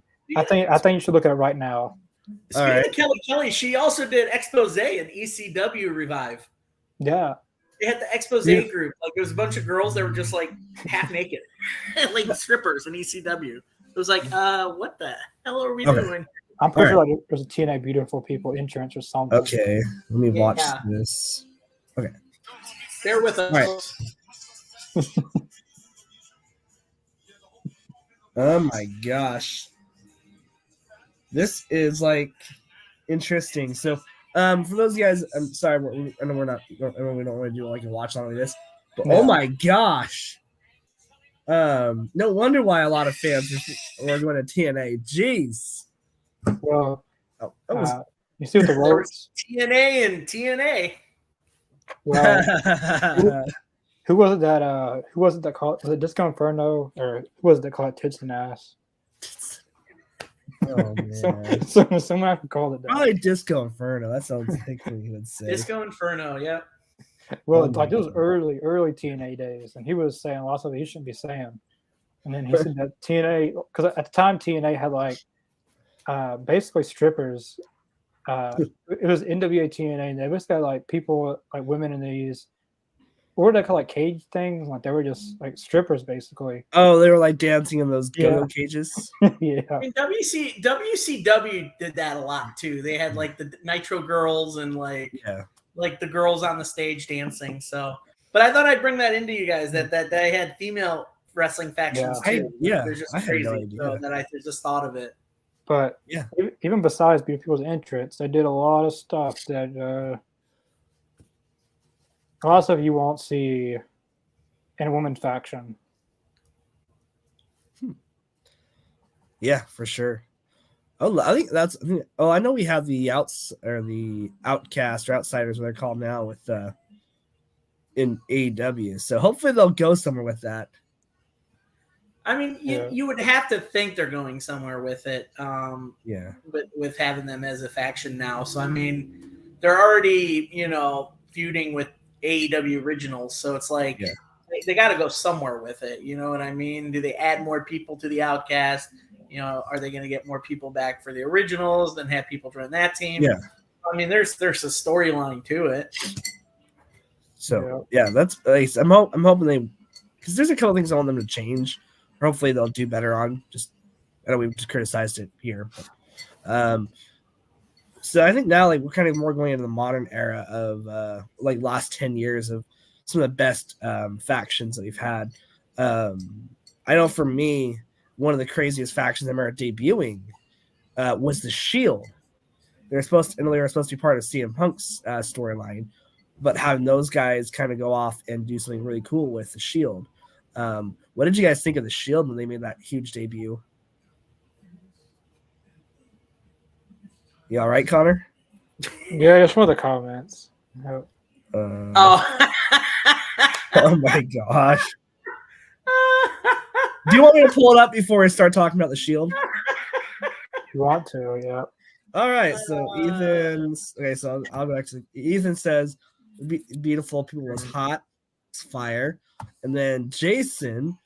think you should look at it right now. Speaking of Kelly, she also did Expose and ECW Revive. Yeah. They had the Expose group. Like, there was a bunch of girls that were just, like, half naked. Like, strippers in ECW. It was like, what the hell are we doing? I'm pretty sure like there's a TNA Beautiful People entrance or something. Okay. Let me watch this. Okay. Bear with us. All right. Oh, my gosh. This is, like, interesting. So, for those guys, I'm sorry, I know we don't want to do like a watch on like this, but oh my gosh, no wonder why a lot of fans are going to TNA. Jeez. Well, you see what the words TNA and TNA. Well, who was it that called? Was it Disco Inferno or who was it that called it Tits and Ass? Oh man! Someone I could call it that. Probably Disco Inferno. That sounds like what he would say. Disco Inferno, yeah. Well, like it was early TNA days, and he was saying lots of he shouldn't be saying. And then he said that TNA, because at the time TNA had like basically strippers. It was NWA TNA, and they basically got like people, like women in these, what were they called, like cage things? Like they were just like strippers, basically. Oh, they were like dancing in those Yeah. go-go cages. Yeah. I mean, WCW did that a lot too. They had like the Nitro girls and like the girls on the stage dancing. So, but I thought I'd bring that into you guys that they had female wrestling factions too. They're just crazy. No idea. So that I just thought of it. But even besides Beautiful People's entrance, they did a lot of stuff that a lot of stuff you won't see in a women's faction. Yeah, for sure. Oh, I think that's. Oh, I know we have the Outcast or Outsiders, what they're called now, with in AEW. So hopefully they'll go somewhere with that. I mean, you would have to think they're going somewhere with it. With having them as a faction now. So I mean, they're already feuding with AEW originals. So it's like they got to go somewhere with it. You know what I mean? Do they add more people to the Outcast? Are they going to get more people back for the originals than have people join that team? Yeah. I mean, there's a storyline to it. So that's nice. I'm hoping they, because there's a couple things I want them to change. Hopefully they'll do better on. I know we've just criticized it here, but so I think now we're kind of more going into the modern era of last 10 years of some of the best factions that we've had. I know for me, one of the craziest factions I remember debuting was the Shield. They were supposed to be part of CM Punk's storyline, but having those guys kind of go off and do something really cool with the Shield. What did you guys think of the Shield when they made that huge debut? You all right, Connor? Yeah, just one of the comments. Oh my gosh. Do you want me to pull it up before I start talking about the Shield? You want to, yeah. All right, so I'll go actually. Ethan says, beautiful people was hot. It's fire. And then Jason,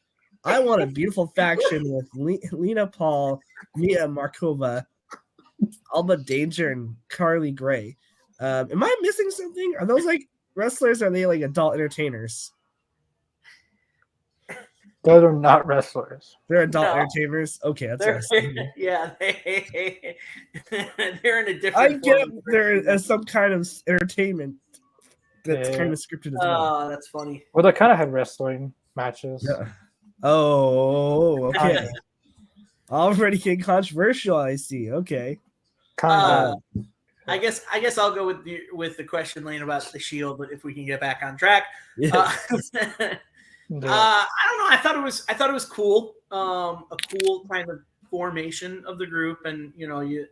I want a beautiful faction with Lena Paul, Mia Markova, Alba Danger, and Carly Gray. Am I missing something? Are those like wrestlers? Or are they like adult entertainers? Those are not wrestlers. They're adult entertainers. Okay, that's what I was thinking. Yeah, they're in a different. I get there as some kind of entertainment that's kind of scripted as well. Oh, that's funny. Well, they kind of had wrestling matches. Yeah. Oh, okay. Already getting controversial, I see. Okay. Kind of. I guess I'll go with the question, Lane, about the Shield, but if we can get back on track. Yeah. I don't know. I thought it was cool. A cool kind of formation of the group, and you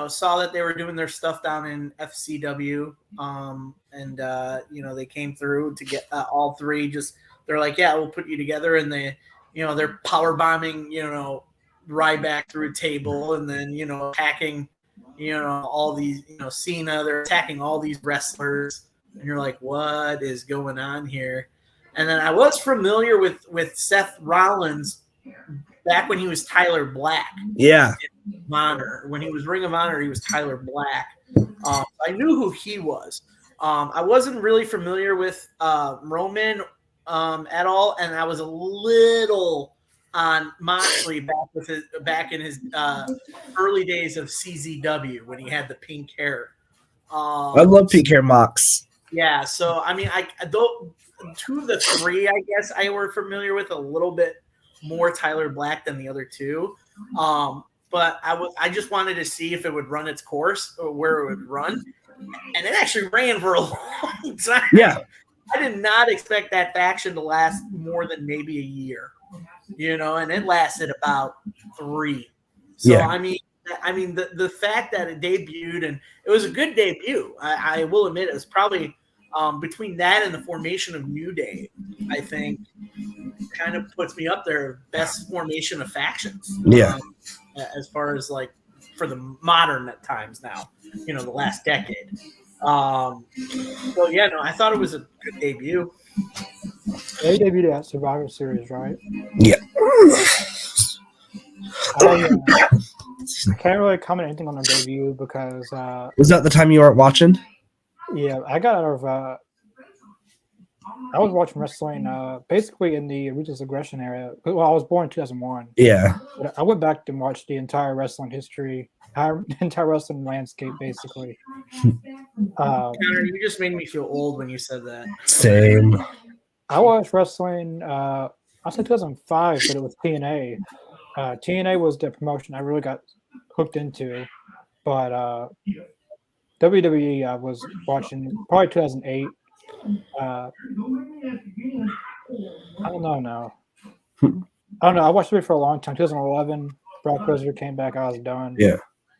saw that they were doing their stuff down in FCW, and they came through to get all three. They're like, yeah, we'll put you together, and they're power bombing Ryback through a table, and then attacking all these Cena. They're attacking all these wrestlers, and you're like, what is going on here? And then I was familiar with Seth Rollins back when he was Tyler Black. Yeah. Honor. When he was Ring of Honor, he was Tyler Black. I knew who he was. I wasn't really familiar with Roman at all, and I was a little on Moxley back in his early days of CZW when he had the pink hair. I love pink hair Mox. Yeah, so I mean, two of the three, I guess I were familiar with a little bit more Tyler Black than the other two. But I just wanted to see if it would run its course or where it would run. And it actually ran for a long time. Yeah. I did not expect that faction to last more than maybe a year, and it lasted about 3. So, yeah. I mean, the fact that it debuted, and it was a good debut. I will admit it was probably between that and the formation of New Day, I think kind of puts me up there best formation of factions. Yeah. As far as like for the modern at times now, the last decade. So yeah, no, I thought it was a good debut. They debuted at Survivor Series, right? Yeah. I can't really comment anything on their debut because Was that the time you weren't watching? yeah, I got out of I was watching wrestling basically in the Ruthless Aggression era. Well, I was born in 2001. Yeah. But I went back and watched the entire wrestling history, entire wrestling landscape, basically. Connor, you just made me feel old when you said that. Same. I watched wrestling, I said 2005, but it was TNA. TNA was the promotion I really got hooked into. But WWE, I was watching probably 2008. I don't know now. I don't know. I watched it for a long time. 2011, Brock Lesnar came back. I was done. Yeah.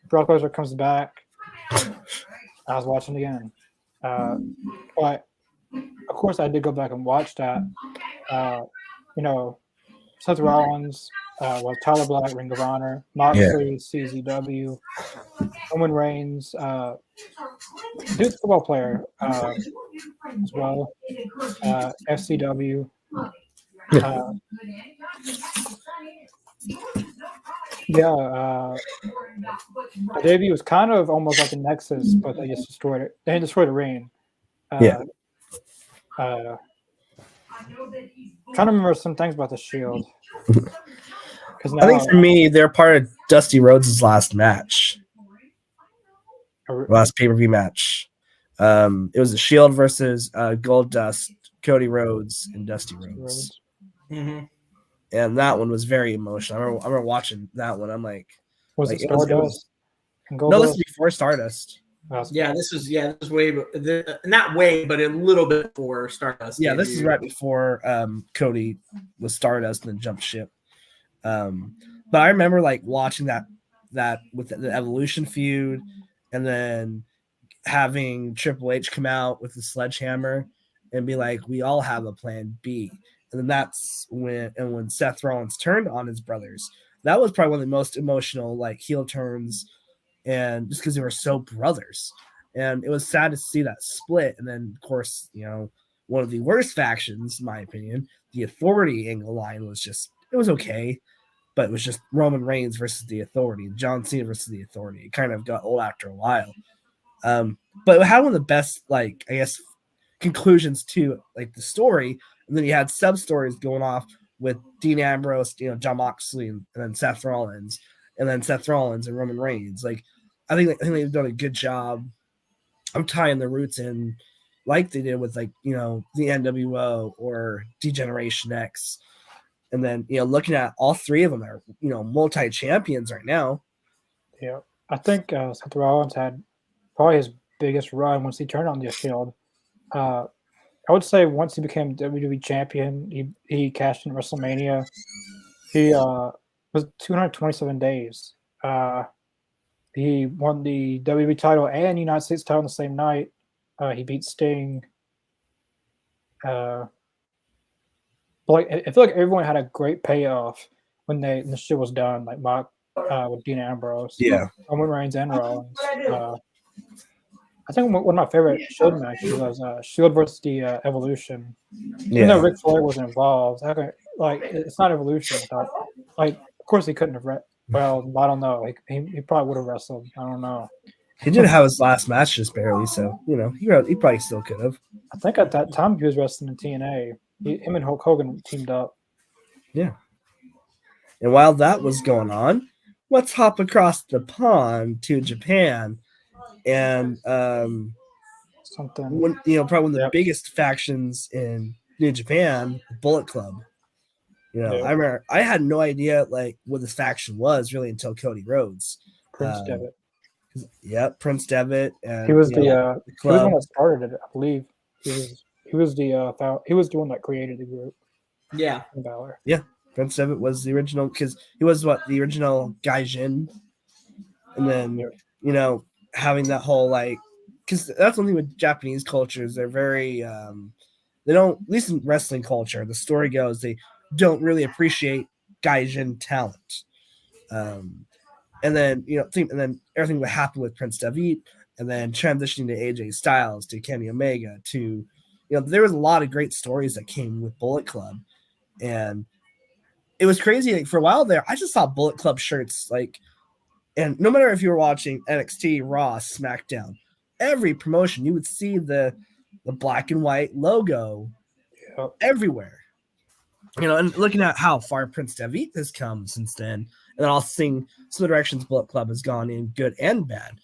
Brock Lesnar comes back. I was watching again. But of course, I did go back and watch that. Seth Rollins, Tyler Black, Ring of Honor, Moxley, CZW, Roman Reigns, Duke football player as well, FCW. The debut was kind of almost like a Nexus, but they just destroyed it. They destroyed the ring. Trying to remember some things about the Shield. I think for me, they're part of Dusty Rhodes' last match, last pay-per-view match. It was the Shield versus Goldust, Cody Rhodes, and Dusty Rhodes. Mm-hmm. And that one was very emotional. I remember watching that one. I'm like, was it Stardust? No, this is before Stardust. Yeah, this was way, not way, but a little bit before Stardust. Yeah, this is right before Cody was Stardust and then jumped ship. But I remember like watching that with the Evolution feud, and then having Triple H come out with the sledgehammer and be like, "We all have a plan B." And then that's when Seth Rollins turned on his brothers. That was probably one of the most emotional like heel turns. And just because they were so brothers, and it was sad to see that split. And then, of course, one of the worst factions, in my opinion, the Authority angle line was it was okay, but it was just Roman Reigns versus the Authority, John Cena versus the Authority. It kind of got old after a while. But it had one of the best, like, I guess, conclusions to like the story. And then you had sub stories going off with Dean Ambrose, John Moxley, and then Seth Rollins, and Roman Reigns. Like, I think they've done a good job of tying the roots in, like they did with like the NWO or D-Generation X, and then looking at all three of them are multi champions right now. Yeah, I think Seth Rollins had probably his biggest run once he turned on the Shield. I would say once he became WWE champion, he cashed in WrestleMania. He was 227 days. He won the WWE title and United States title on the same night. He beat Sting. But I feel like everyone had a great payoff when the shit was done, like Mock with Dean Ambrose, Roman Reigns, and Rollins. I think one of my favorite Shield matches was Shield versus the Evolution. Even though Ric Flair wasn't involved, it's not Evolution. Of course he couldn't have. Well, I don't know. He probably would have wrestled. I don't know. He did have his last match just barely, so he probably still could have. I think at that time he was wrestling in TNA. Him and Hulk Hogan teamed up. Yeah. And while that was going on, let's hop across the pond to Japan. And probably one of the biggest factions in New Japan, Bullet Club. I remember I had no idea like what this faction was really until Cody Rhodes. Prince Devitt. Prince Devitt. And, he was the club. He was the one that started it, I believe. He was the one that created the group. Yeah. Balor. Yeah. Prince Devitt was the original because he was the original Gaijin. And then, having that whole because that's one thing with Japanese cultures, they're very they don't, at least in wrestling culture, the story goes they don't really appreciate Gaijin talent. And then and then everything that happened with Prince Devitt, and then transitioning to AJ Styles, to Kenny Omega, to there was a lot of great stories that came with Bullet Club, and it was crazy. Like, for a while there, I just saw Bullet Club shirts And no matter if you were watching NXT, Raw, SmackDown, every promotion, you would see the black and white logo everywhere. And looking at how far Prince Devitt has come since then, and then also seeing some of the directions Bullet Club has gone in, good and bad.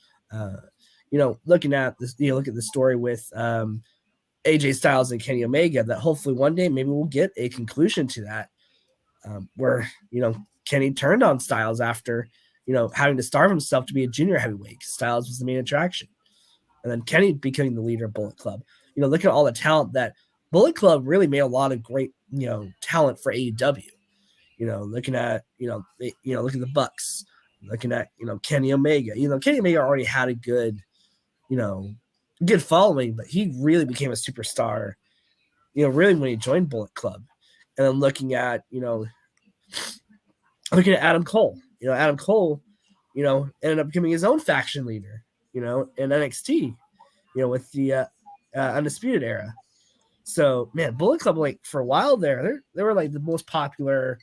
Looking at this, look at the story with AJ Styles and Kenny Omega, that hopefully one day maybe we'll get a conclusion to that, where Kenny turned on Styles after having to starve himself to be a junior heavyweight. Styles was the main attraction, and then Kenny becoming the leader of Bullet Club. Looking at all the talent that Bullet Club really made, a lot of great talent for AEW. Looking at look at the Bucks, looking at Kenny Omega. Kenny Omega already had a good good following, but he really became a superstar really when he joined Bullet Club. And then looking at Adam Cole. Adam Cole ended up becoming his own faction leader in NXT with the Undisputed Era. So man, Bullet Club, like, for a while there, they were like the most popular,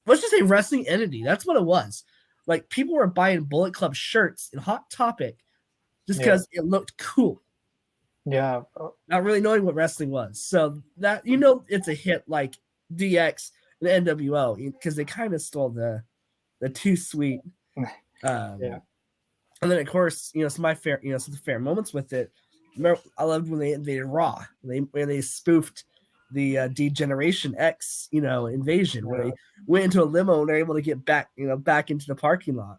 let's just say, wrestling entity. That's what it was. Like, people were buying Bullet Club shirts in Hot Topic just because it looked cool. Yeah. Not really knowing what wrestling was. So that, it's a hit like DX and NWO, because they kind of stole the Too Sweet. Yeah. And then, of course, some of my fair moments with it. Remember, I loved when they invaded Raw. When they spoofed the D-Generation X, invasion, where they went into a limo and they're able to get back into the parking lot.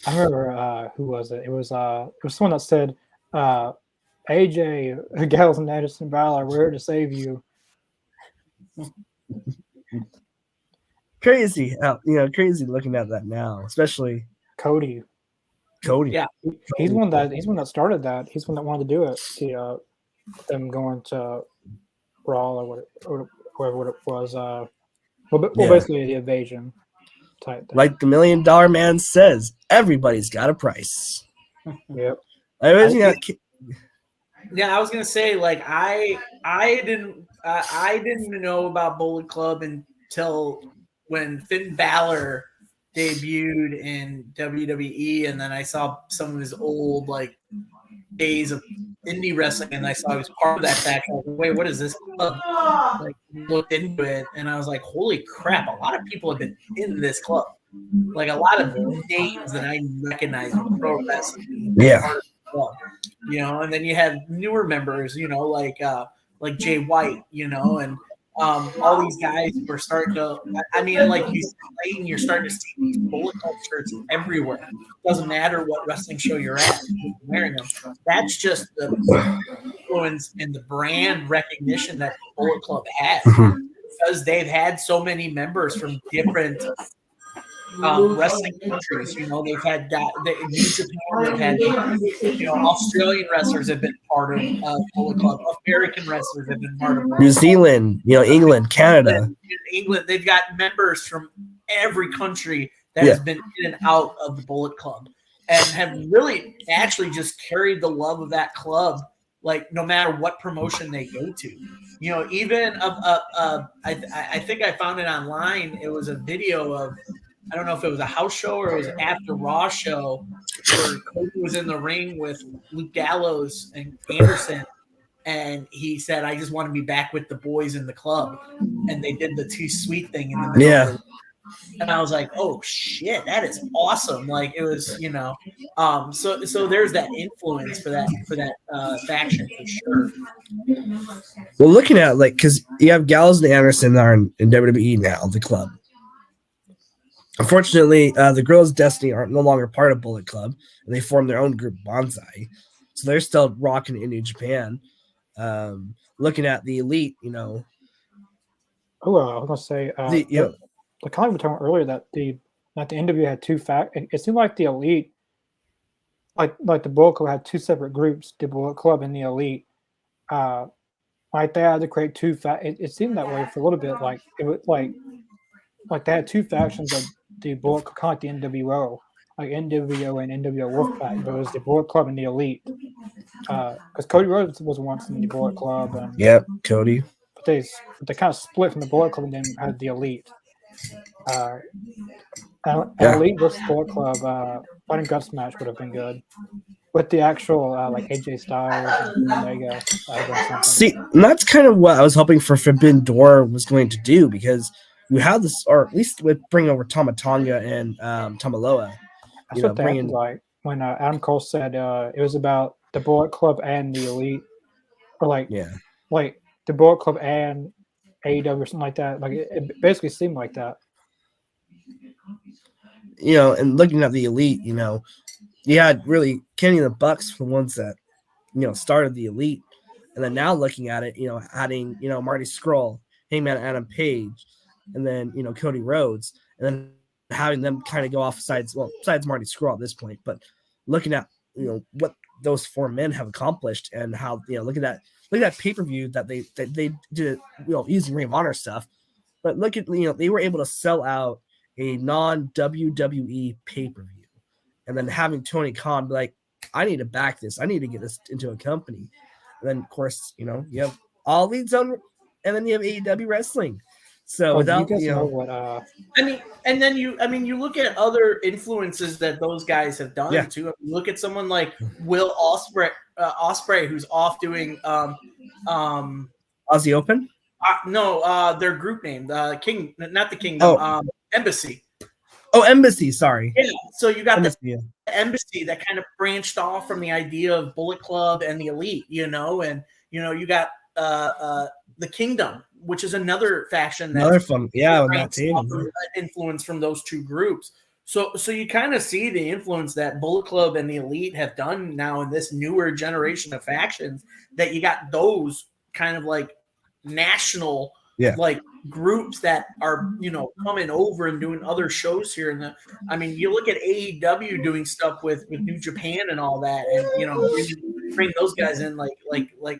I remember who was it? It was someone that said, AJ, Gallows and Anderson Balor, we're here to save you. Crazy, crazy looking at that now, especially Cody. Yeah, he's one that started that. He's one that wanted to do it. Them going to Raw or whatever it was. Basically the invasion type thing. Like the $1 Million Man says, everybody's got a price. Yep. Yeah, I was gonna say, like, I didn't know about Bullet Club until when Finn Balor debuted in WWE, and then I saw some of his old days of indie wrestling, and I saw he was part of that faction. I was like, wait, what is this club? Looked into it, and I was like, holy crap! A lot of people have been in this club. Like, a lot of names that I recognize in pro wrestling. Yeah. And then you have newer members, like Jay White, and all these guys were starting to. I mean, like you saying, you're starting to see these Bullet Club shirts everywhere. Doesn't matter what wrestling show you're at, you're wearing them. That's just the influence and the brand recognition that Bullet Club has, because they've had so many members from different wrestling countries. They've had New Japan, they've had Australian wrestlers have been part of Bullet Club. American wrestlers have been part of Bullet New Zealand, England, Canada. England, they've got members from every country that has been in and out of the Bullet Club, and have really actually just carried the love of that club, like, no matter what promotion they go to. Even I think I found it online. It was a video of, I don't know if it was a house show or it was after Raw show, where Cody was in the ring with Luke Gallows and Anderson, and he said, I just want to be back with the boys in the club. And they did the Too Sweet thing in the middle. Yeah. And I was like, oh shit, that is awesome. Like, it was, so there's that influence for that faction for sure. Well, looking at, because you have Gallows and Anderson that are in WWE now, the club. Unfortunately, the Girls of Destiny are no longer part of Bullet Club, and they formed their own group, Bonsai. So they're still rocking in New Japan. Looking at the Elite, I was gonna say, the comment we were talking earlier that the NWA had two it seemed like the Elite, like the Bullet Club had two separate groups, the Bullet Club and the Elite. Like they had to create two it seemed that way for a little bit. Like it was like they had two factions of the Bullet Club, kind of like the NWO, like NWO and NWO Wolfpack. But it was the Bullet Club and the Elite. Because Cody Rhodes was once in the Bullet Club. And, Cody. But they kind of split from the Bullet Club and then had the Elite. Yeah. Elite versus Bullet Club, Fighting Guts match would have been good. With the actual like AJ Styles and Omega, that would have been something. See, and that's kind of what I was hoping for Forbidden Door was going to do, because you have this, or at least with bringing over Tama Tonga and Tamaloa. That's what they acted like when Adam Cole said it was about the Bullet Club and the Elite, or like the Bullet Club and AEW or something like that. Like it basically seemed like that. And looking at the Elite, you had really Kenny and the Bucks for the ones that, started the Elite. And then now looking at it, adding, Marty Scurll, Hangman Adam Page, and then, Cody Rhodes, and then having them kind of go off besides Marty Scurll at this point, but looking at, what those four men have accomplished and how, look at that pay-per-view that they did, using Ring of Honor stuff. But look at, they were able to sell out a non-WWE pay-per-view. And then having Tony Khan be like, I need to back this. I need to get this into a company. And then, of course, you have All Elite Zone, and then you have AEW Wrestling. So without, you know what? And then you look at other influences that those guys have done too. Look at someone like Will Ospreay, who's off doing Aussie Open. No, their group name, the King, not the Kingdom, Embassy. Oh, Embassy. Sorry. Yeah. So you got the Embassy that kind of branched off from the idea of Bullet Club and the Elite, and you got the Kingdom, which is another faction that influence from those two groups. So you kind of see the influence that Bullet Club and the Elite have done now in this newer generation of factions, that you got those kind of like national like groups that are coming over and doing other shows here. And you look at AEW doing stuff with New Japan and all that, and bring those guys in like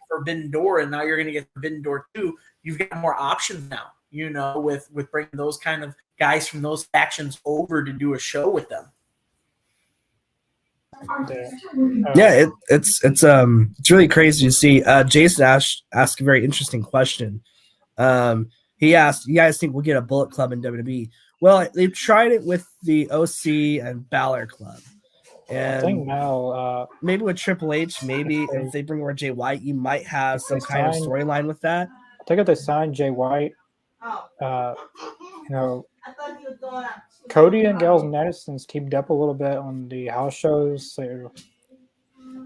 Forbidden Door, and now you're going to get Forbidden Door 2. You've got more options now, with bringing those kind of guys from those factions over to do a show with them. It's really crazy to see. Jason asked a very interesting question. He asked, "You guys think we'll get a Bullet Club in WWE?" Well, they've tried it with the OC and Balor Club, and I think now maybe with Triple H, maybe if they bring over Jay White, you might have some kind of storyline with that. I think if they sign Jay White, Cody and Gallows and Anderson's teamed up a little bit on the house shows. So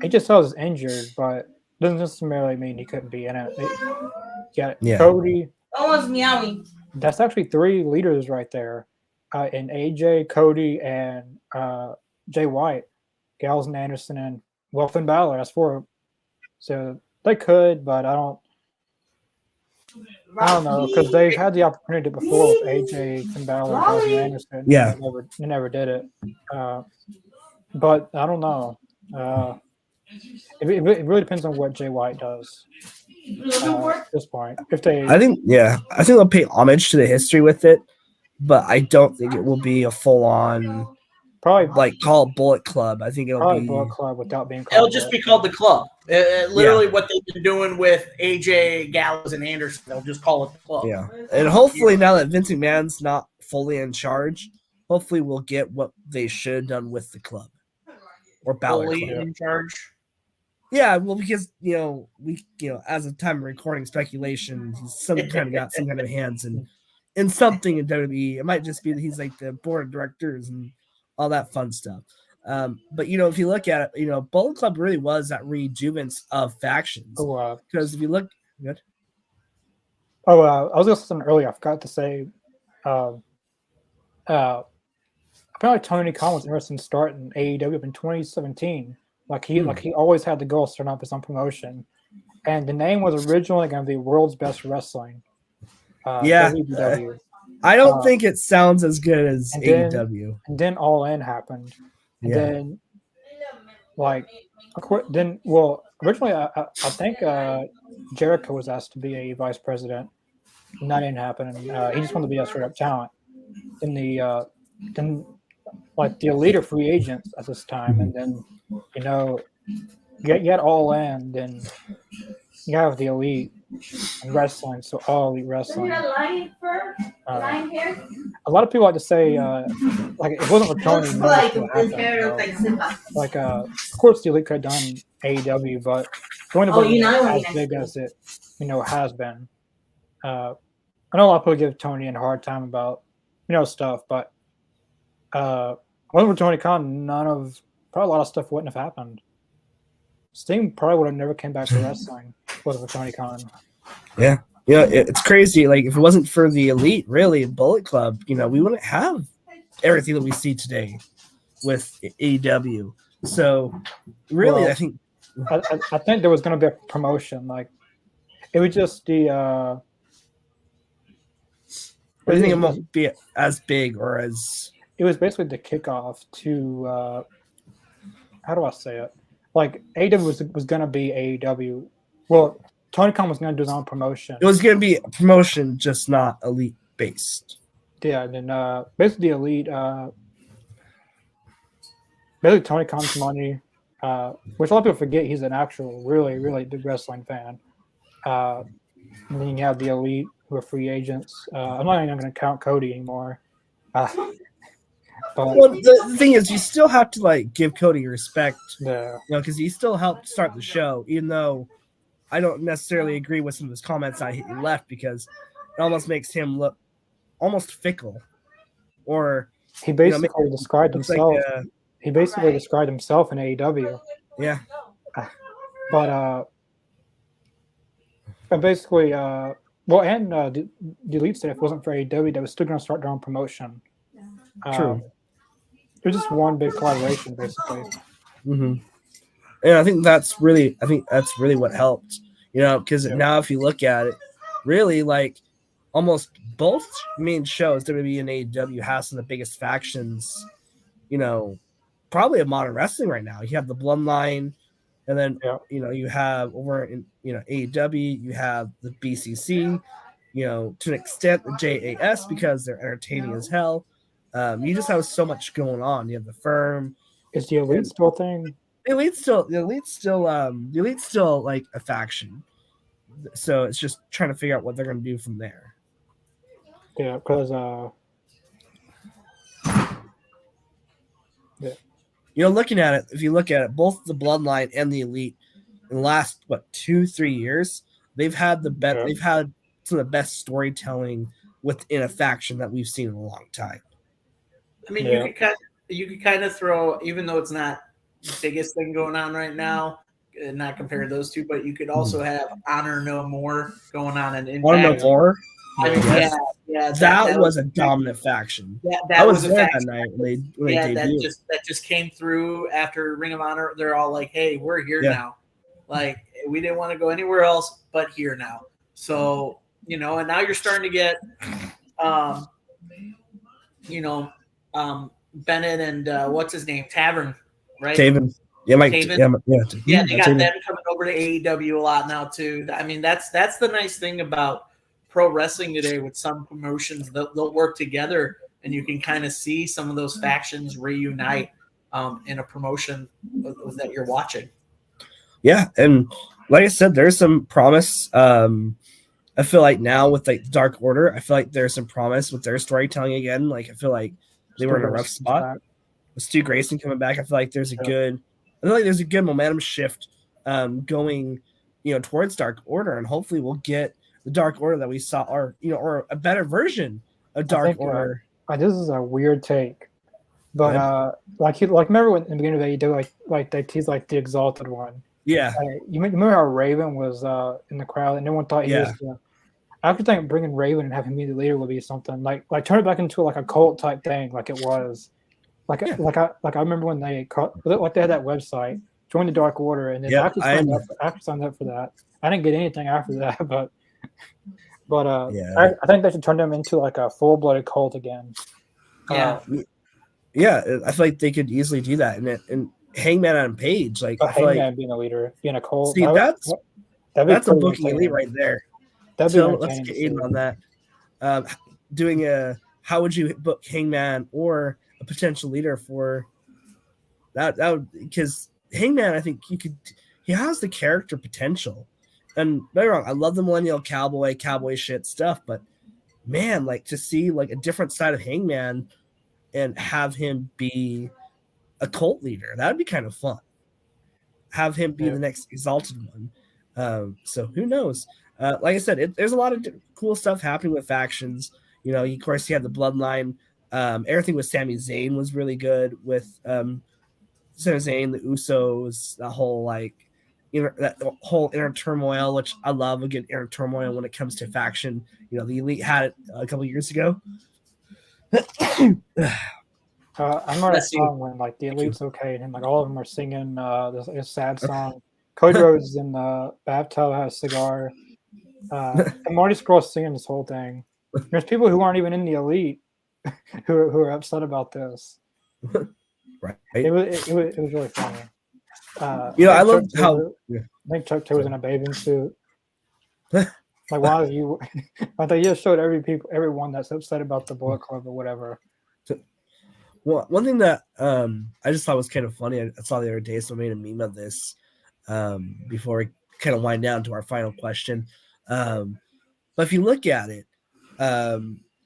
AJ Styles is injured, but doesn't necessarily mean he couldn't be in it. Cody. Almost meowing. That's actually three leaders right there. In AJ, Cody, and Jay White, Gallows and Anderson, and Finn Balor. That's four. So they could, but I don't know, because they've had the opportunity before with AJ, Finn Balor, and Gallows and Anderson. Yeah. They never did it. But I don't know. It really depends on what Jay White does at this point. I think they'll pay homage to the history with it, but I don't think it will be a full-on, probably like called Bullet Club. I think it'll be Bullet Club without being called. It'll just be called the Club. Literally, what they've been doing with AJ, Gallows, and Anderson, they'll just call it the Club. Yeah, and hopefully now that Vince McMahon's not fully in charge, hopefully we'll get what they should have done with the Club or Balor fully Club. in charge. Yeah, well, because we as of time of recording, speculation, he's got some kind of hands in something in WWE. It might just be that he's like the board of directors and all that fun stuff. But if you look at it, Bullet Club really was that rejuvenance of factions. Because if you look, good. I was going to say something earlier. I forgot to say. Apparently, Tony Khan was interested in starting AEW in 2017. Like he always had the goal of starting up his own promotion, and the name was originally going to be World's Best Wrestling. WBW. I don't think it sounds as good as AEW. And then All In happened, and then originally I think Jericho was asked to be a vice president, and that didn't happen. And he just wanted to be a straight up talent. Then the Elite are free agents at this time, and then you had All In, then you have the Elite, and wrestling, so All Elite Wrestling. Lion fur, lion hair. A lot of people like to say, like it wasn't for Tony. Looks none of like this would his happen, hair so, looks like Simba. like, of course, the Elite could have done AEW, but it wouldn't have been as big as it, has been. I know a lot of people give Tony a hard time about, stuff, but wasn't for Tony Khan, probably a lot of stuff wouldn't have happened. Sting probably would have never came back to wrestling wasn't for Tony Khan. Yeah. It's crazy. Like, if it wasn't for the Elite, really, Bullet Club, we wouldn't have everything that we see today with AEW. So, really, Well, I think I think there was going to be a promotion. Like, it was just the. I don't think it won't be as big or as. It was basically the kickoff to. How do I say it? Like, AEW was going to be AEW. Well, Tony Khan was going to do his own promotion. It was going to be a promotion, just not Elite based. Yeah, and then basically the Elite. Basically, Tony Khan's money, which a lot of people forget he's an actual really, really big wrestling fan. And then you have the Elite, who are free agents. I'm not even going to count Cody anymore. But Well, the thing is, you still have to give Cody respect, the because he still helped start the show, even though I don't necessarily agree with some of his comments he left, because it almost makes him look almost fickle, or he basically described looks himself. like, He basically described himself in AEW. yeah. But and basically, and the Elite said if it wasn't for AEW, they were still going to start their own promotion. True. It was just one big collaboration, basically. Mm-hmm. And I think that's really what helped, because now if you look at it, really, almost both main shows, WWE and AEW, have some of the biggest factions, probably of modern wrestling right now. You have the Bloodline, and then you have over in AEW, you have the BCC, to an extent the JAS, because they're entertaining as hell. You just have so much going on. You have the Firm. Is the Elite still a thing? The Elite's still like a faction. So it's just trying to figure out what they're going to do from there. Yeah, because looking at it, if you look at it, both the Bloodline and the Elite in the last 2-3 years, they've had they've had some of the best storytelling within a faction that we've seen in a long time. I mean, you could kind of throw, even though it's not the biggest thing going on right now, not compare those two, but you could also have Honor No More going on in Impact. Honor No More? I mean, yeah, that was a dominant faction. That was there that night when they debuted. that just came through after Ring of Honor. They're all like, "Hey, we're here now. Like, we didn't want to go anywhere else but here now." So, and now you're starting to get, Bennett and what's his name, Tavern, right? Taven. Yeah, Mike. Taven. Yeah, they got them coming over to AEW a lot now too. I mean, that's the nice thing about pro wrestling today. With some promotions, they'll work together, and you can kind of see some of those factions reunite in a promotion that you're watching. Yeah, and like I said, there's some promise. I feel like now with Dark Order, I feel like there's some promise with their storytelling again. I feel like they were in a rough spot. With Stu Grayson coming back, I feel like there's a good momentum shift going, towards Dark Order, and hopefully we'll get the Dark Order that we saw, or a better version of Dark Order. This is a weird take, but remember when in the beginning of AEW, they teased the Exalted One. Yeah, you remember how Raven was in the crowd, and no one thought he was. I could think bringing Raven and having him be the leader would be something like turn it back into a cult type thing, like it was. I remember when they they had that website, join the Dark Order, and then I signed up for that. I didn't get anything after that, but I think they should turn them into a full-blooded cult again. Yeah, I feel like they could easily do that, and Hangman on Page, I feel Hangman being a leader, being a cult. See, that's a booking elite right there. So let's get in on that. Doing how would you book Hangman or a potential leader for that? That would, because Hangman, I think he has the character potential, and don't get me wrong, I love the millennial cowboy shit stuff, but man, like to see like a different side of Hangman and have him be a cult leader, that'd be kind of fun. Have him be the next Exalted One. So who knows? Like I said, there's a lot of cool stuff happening with factions. You know, of course, you had the Bloodline. Everything with Sami Zayn was really good. With Sami Zayn, the Usos, the whole like that whole inner turmoil, which I love. A good inner turmoil when it comes to faction. You know, the Elite had it a couple years ago. I remember that song when like the Elite's okay, and like all of them are singing this sad song. Cody Rhodes is in the bathtub, has a cigar, and Marty Scurll singing this whole thing. There's people who aren't even in the Elite who are upset about this. Right. It was really funny. I love how I think Chuck Taylor was in a bathing suit. Like why do you? I think you just showed everyone that's upset about the Bullet Club or whatever. Well, one thing that I just thought was kind of funny, I saw the other day, so I made a meme of this before we kind of wind down to our final question. But if you look at it,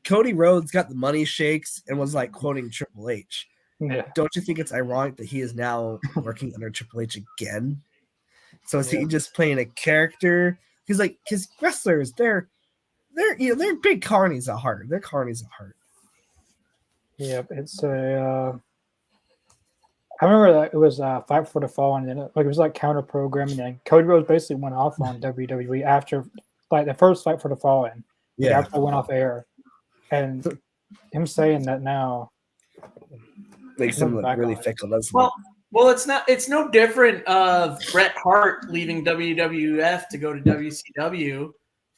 Cody Rhodes got the money shakes and was like quoting Triple H. Yeah. Don't you think it's ironic that he is now working under Triple H again? So is he just playing a character? He's like, because wrestlers, they're big carnies at heart. They're carnies at heart. Yep, it's a. I remember that it was Fight for the Fallen, and it was like counter programming. And Cody Rhodes basically went off on WWE after like the first Fight for the Fallen. Yeah, after it went off air, and him saying that now makes him look really fickle, doesn't it? Well, it's no different of Bret Hart leaving WWF to go to WCW,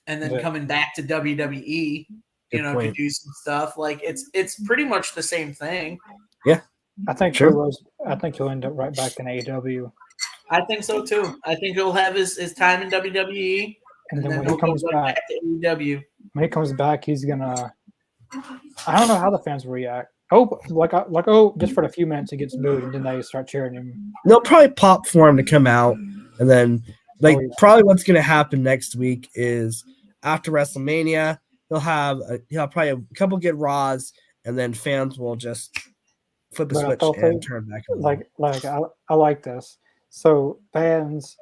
and then coming back to WWE. To do some stuff. Like it's pretty much the same thing. Yeah, I think he'll end up right back in AEW. I think so too. I think he'll have his time in WWE, and then when he comes back to AEW. When he comes back, he's gonna. I don't know how the fans will react. Just for the few minutes he gets booed, and then they start cheering him. They'll probably pop for him to come out, and then probably what's gonna happen next week is after WrestleMania. He'll have probably a couple good Raws, and then fans will just flip a switch and turn back. I like this. So fans,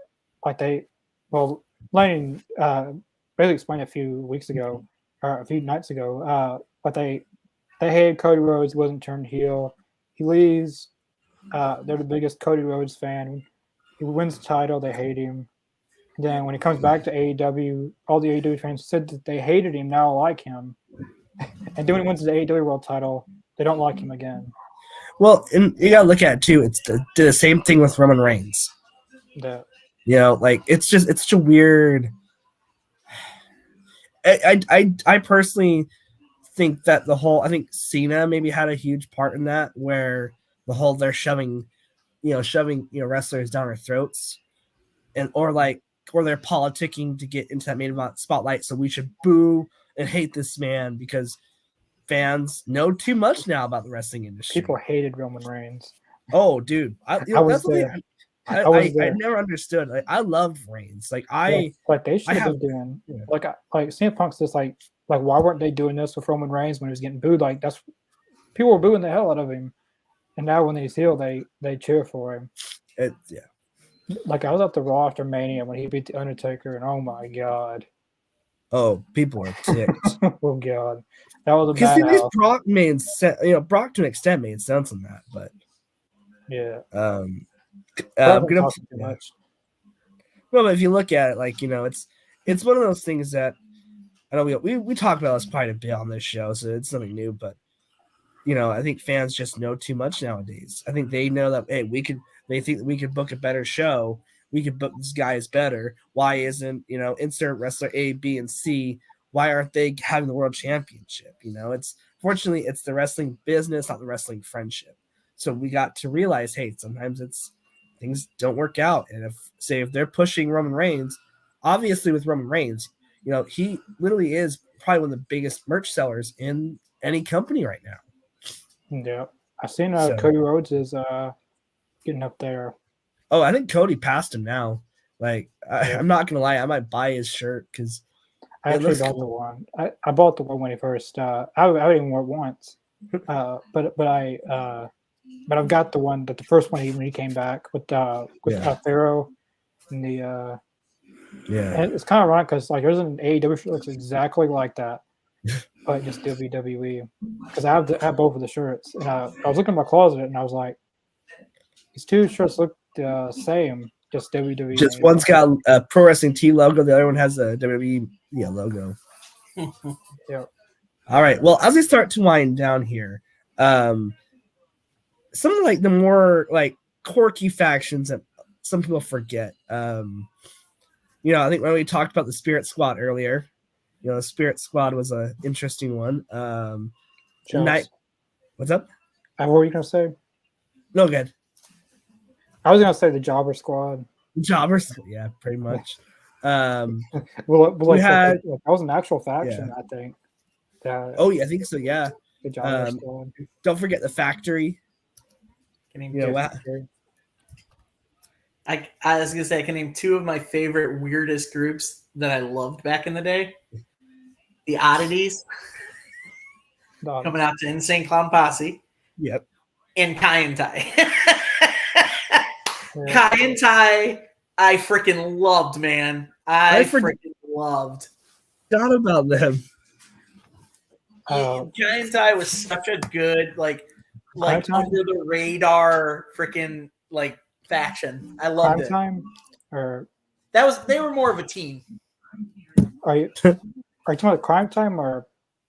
Lane basically explained a few weeks ago or a few nights ago, but they hated Cody Rhodes. Wasn't turned heel. He leaves. They're the biggest Cody Rhodes fan. He wins the title. They hate him. Then when he comes back to AEW, all the AEW fans said that they hated him, now like him. And then when he wins the AEW World title, they don't like him again. Well, and you gotta look at it too. It's the same thing with Roman Reigns. Yeah. It's such a weird. I personally think that I think Cena maybe had a huge part in that, where the whole they're shoving wrestlers down their throats, or they're politicking to get into that main event spotlight. So we should boo and hate this man because fans know too much now about the wrestling industry. People hated Roman Reigns. Oh, dude, I never understood. I loved Reigns. They should have been doing CM Punk's just like why weren't they doing this with Roman Reigns when he was getting booed? Like that's people were booing the hell out of him, and now when he's heel, they cheer for him. Like I was at the Raw after Mania when he beat the Undertaker, and oh my god. Oh, people are ticked. Oh god, that was a bad. Because Brock made sense. Brock to an extent made sense in that, but yeah. Too much. Well, if you look at it, it's one of those things that I know we talk about this quite a bit on this show, so it's nothing new. But I think fans just know too much nowadays. I think they know that they think that we could book a better show. We could book these guys better. Why isn't, insert wrestler A, B, and C? Why aren't they having the world championship? Fortunately, it's the wrestling business, not the wrestling friendship. So we got to realize, hey, sometimes things don't work out. And if they're pushing Roman Reigns, obviously with Roman Reigns, he literally is probably one of the biggest merch sellers in any company right now. Yeah. I've seen Cody Rhodes is getting up there. Oh, I think Cody passed him now. Like I'm not gonna lie, I might buy his shirt because I it actually looks bought cool. the one. I bought the one when he first. I didn't wear it once, but I've got the one that the first one when he came back with Pharaoh and the yeah. and it's kind of ironic because like there's an AEW shirt that looks exactly like that, but just WWE. Because I have both of the shirts, and I was looking in my closet and I was like, these two shirts look the same, just WWE. Just one's got a Pro Wrestling T logo, the other one has a WWE logo. Yeah. All right. Well, as we start to wind down here, some of like the more like quirky factions that some people forget. I think when we talked about the Spirit Squad earlier, the Spirit Squad was an interesting one. What's up? What were you gonna say? No, good. I was gonna say the Jobber Squad. Jobbers, yeah, pretty much. That was an actual faction, I think. Oh yeah, I think so. Yeah. The Jobber Squad. Don't forget the Factory. I was gonna say I can name two of my favorite weirdest groups that I loved back in the day. The Oddities, coming out to Insane Clown Posse. Yep. And Kai and Tai. Kai and Tai, I freaking loved, man. I freaking loved. Forgot about them. Kai and Tai was such a good like under the radar freaking like faction. I loved it. Time or they were more of a team. Are you talking about Crime Time or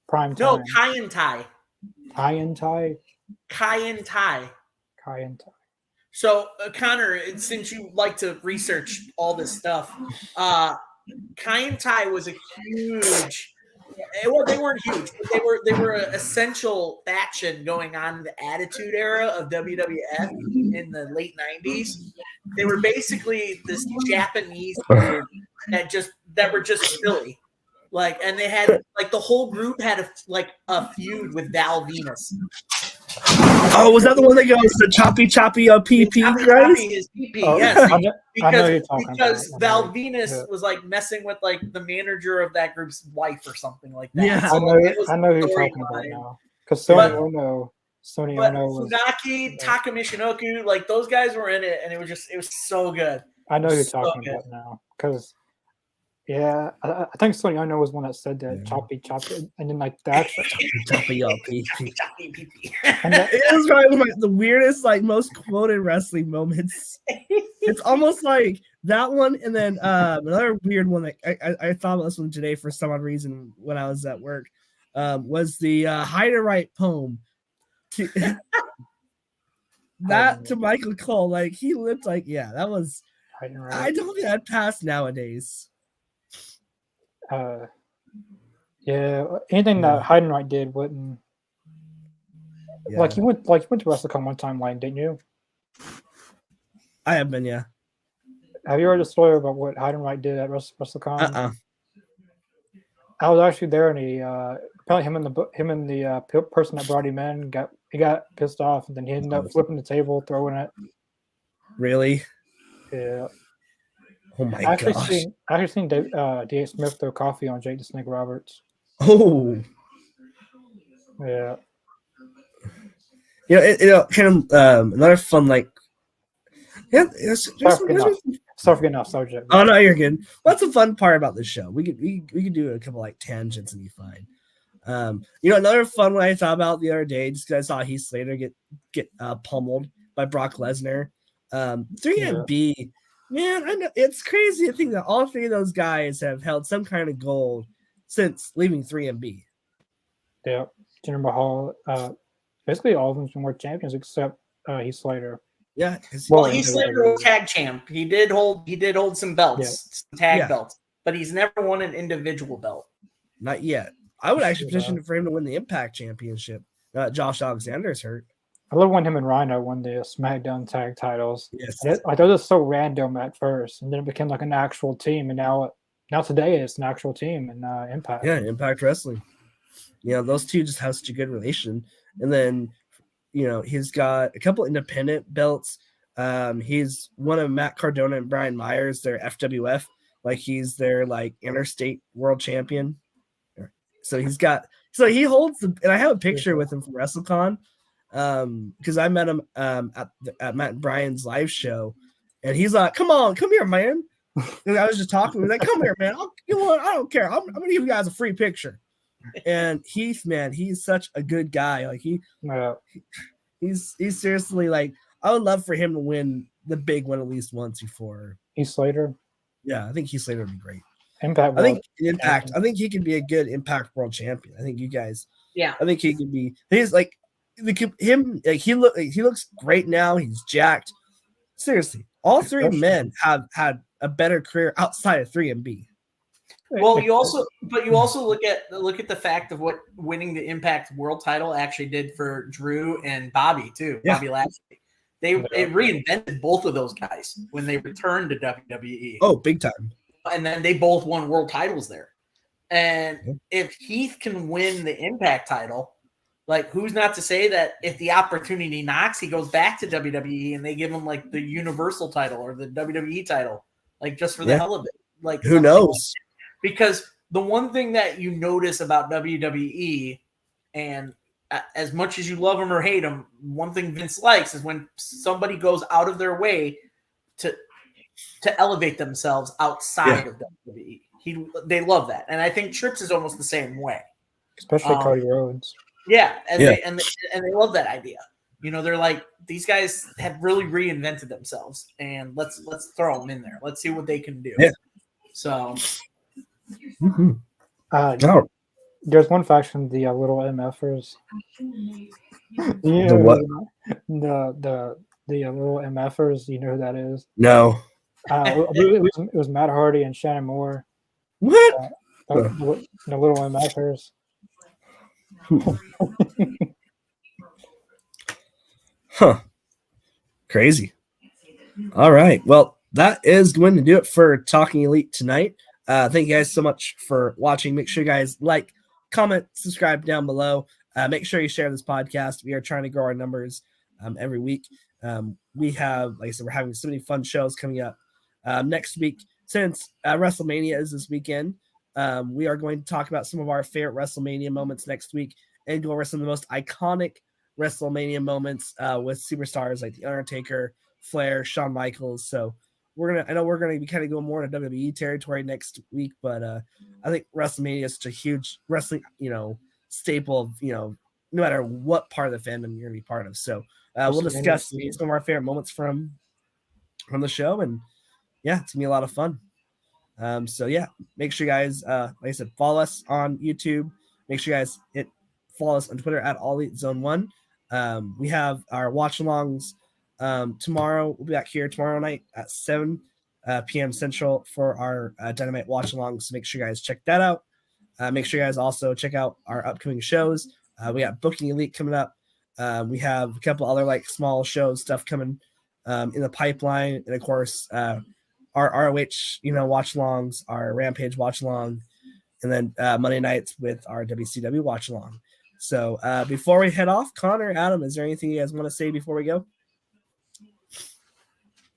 Prime Time? No, Kai and Tai. Kai and Tai. Kai and Tai. Kai and Tai. So Connor, since you like to research all this stuff, Kai and Tai was a huge. Well, they weren't huge, but they were an essential faction going on in the Attitude Era of WWF in the late '90s. They were basically this Japanese group that were just Philly, and they had the whole group had a feud with Val Venus. Oh, was that the one that goes to choppy PP, right? His PP, yes. Because Val Venus was messing with the manager of that group's wife or something like that. Yeah, so, I know who you're talking about now. Because Sonny Ono was Funaki, Taka Michinoku, those guys were in it, and it was so good. I know who you're talking about now. Because yeah, I think Sonny Ono was one that said that choppy, and then that choppy PP. And it was probably one of the weirdest, most quoted wrestling moments. It's almost like that one, and then another weird one that I thought about this one today for some odd reason when I was at work was the Heiderite poem. To Michael Cole, he looked that was. I don't think that passed nowadays. Anything that Heidenreich did wouldn't. Yeah. You went to WrestleCon one time, Lane, didn't you? I have been, yeah. Have you heard the story about what Heidenreich did at WrestleCon? I was actually there, and apparently him and the person that brought him in got pissed off, and then he ended up flipping the table, throwing it. Really? Yeah. Oh my gosh! I actually seen D.A. Smith throw coffee on Jake the Snake Roberts. Oh. Yeah. Kind of another fun Sorry for getting off subject. Oh no, you're good. What's the fun part about this show? We could do a couple tangents and be fine. Another fun one I thought about the other day, just because I saw Heath Slater get pummeled by Brock Lesnar. 3MB. Yeah. Man, I know it's crazy to think that all three of those guys have held some kind of gold since leaving 3MB. Yeah, Jinder Mahal. Basically, all of them's been world champions except Heath Slater. Yeah, Heath Slater was tag champ. He did hold some belts, some tag belts, but he's never won an individual belt. Not yet. I would actually petition for him to win the Impact Championship. Josh Alexander's hurt. I love when him and Rhino won the SmackDown tag titles. Yes. I thought it was so random at first, and then it became an actual team, and now today it's an actual team in Impact. Yeah, Impact Wrestling. Those two just have such a good relation. And then, he's got a couple independent belts. He's one of Matt Cardona and Brian Myers, their FWF. Like he's their like interstate world champion. So he holds and I have a picture with him from WrestleCon. Because I met him at Matt and Brian's live show, and he's like, come here, man. And I was just talking to him, like, come here, man. I don't care. I'm gonna give you guys a free picture. And Heath, man, he's such a good guy. Like he's seriously like, I would love for him to win the big one at least once before. Heath Slater. Yeah, I think Heath Slater would be great. Impact. I think Impact. I think he can be a good Impact World Champion. I think you guys. Yeah. I think he can be. He's like him. Like he looks great now. He's jacked. Seriously, all three men have had a better career outside of 3MB. Well, you also look at the fact of what winning the Impact World Title actually did for Drew and Bobby too. Yeah. Bobby Lashley. It reinvented both of those guys when they returned to WWE. Oh, big time. And then they both won world titles there. And if Heath can win the Impact title, like who's not to say that if the opportunity knocks, he goes back to WWE and they give him like the Universal title or the WWE title, like just for the hell of it. Like who knows? Because the one thing that you notice about WWE, and as much as you love them or hate them, one thing Vince likes is when somebody goes out of their way to elevate themselves outside of WWE. They love that, and I think Trips is almost the same way, especially Cody Rhodes. Yeah, and they love that idea. You know, they're like, these guys have really reinvented themselves, and let's throw them in there. Let's see what they can do. Yeah. So, there's one faction, the little MFers. The what? The little MFers. You know who that is? No. It was Matt Hardy and Shannon Moore. What? The little MFers. Huh. Crazy. All right. Well, that is going to do it for Talking Elite tonight. Thank you guys so much for watching. Make sure you guys like, comment, subscribe down below. Make sure you share this podcast. We are trying to grow our numbers every week. We have, like I said, we're having so many fun shows coming up. Next week, since WrestleMania is this weekend, we are going to talk about some of our favorite WrestleMania moments next week and go over some of the most iconic WrestleMania moments with superstars like The Undertaker, Flair, Shawn Michaels. So I know we're gonna be kind of going more into WWE territory next week, but I think WrestleMania is such a huge wrestling, staple of, no matter what part of the fandom you're gonna be part of. So we'll discuss some of our favorite moments from the show, and yeah, it's gonna be a lot of fun. So yeah, make sure you guys, like I said, follow us on YouTube. Make sure you guys follow us on Twitter at AllEliteZone1. We have our watch-alongs tomorrow. We'll be back here tomorrow night at 7 p.m. Central for our Dynamite watch-alongs. So make sure you guys check that out. Make sure you guys also check out our upcoming shows. We got Booking Elite coming up. We have a couple other like small shows stuff coming in the pipeline, and of course our ROH watch-alongs, our Rampage watch-along, and then Monday nights with our WCW watch-along. So before we head off, Connor, Adam, is there anything you guys want to say before we go?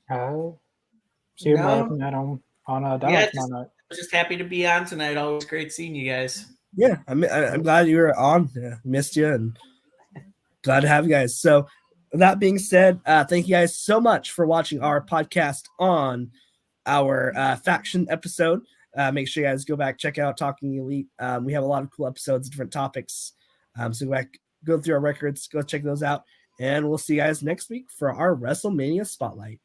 See you on Dallas tomorrow night. Just happy to be on tonight. Always great seeing you guys. Yeah, I'm glad you were on. Missed you, and glad to have you guys. So with that being said, thank you guys so much for watching our podcast on our faction episode. Make sure you guys go back, check out Talking Elite. We have a lot of cool episodes, different topics. So go through our records, go check those out, and we'll see you guys next week for our WrestleMania Spotlight.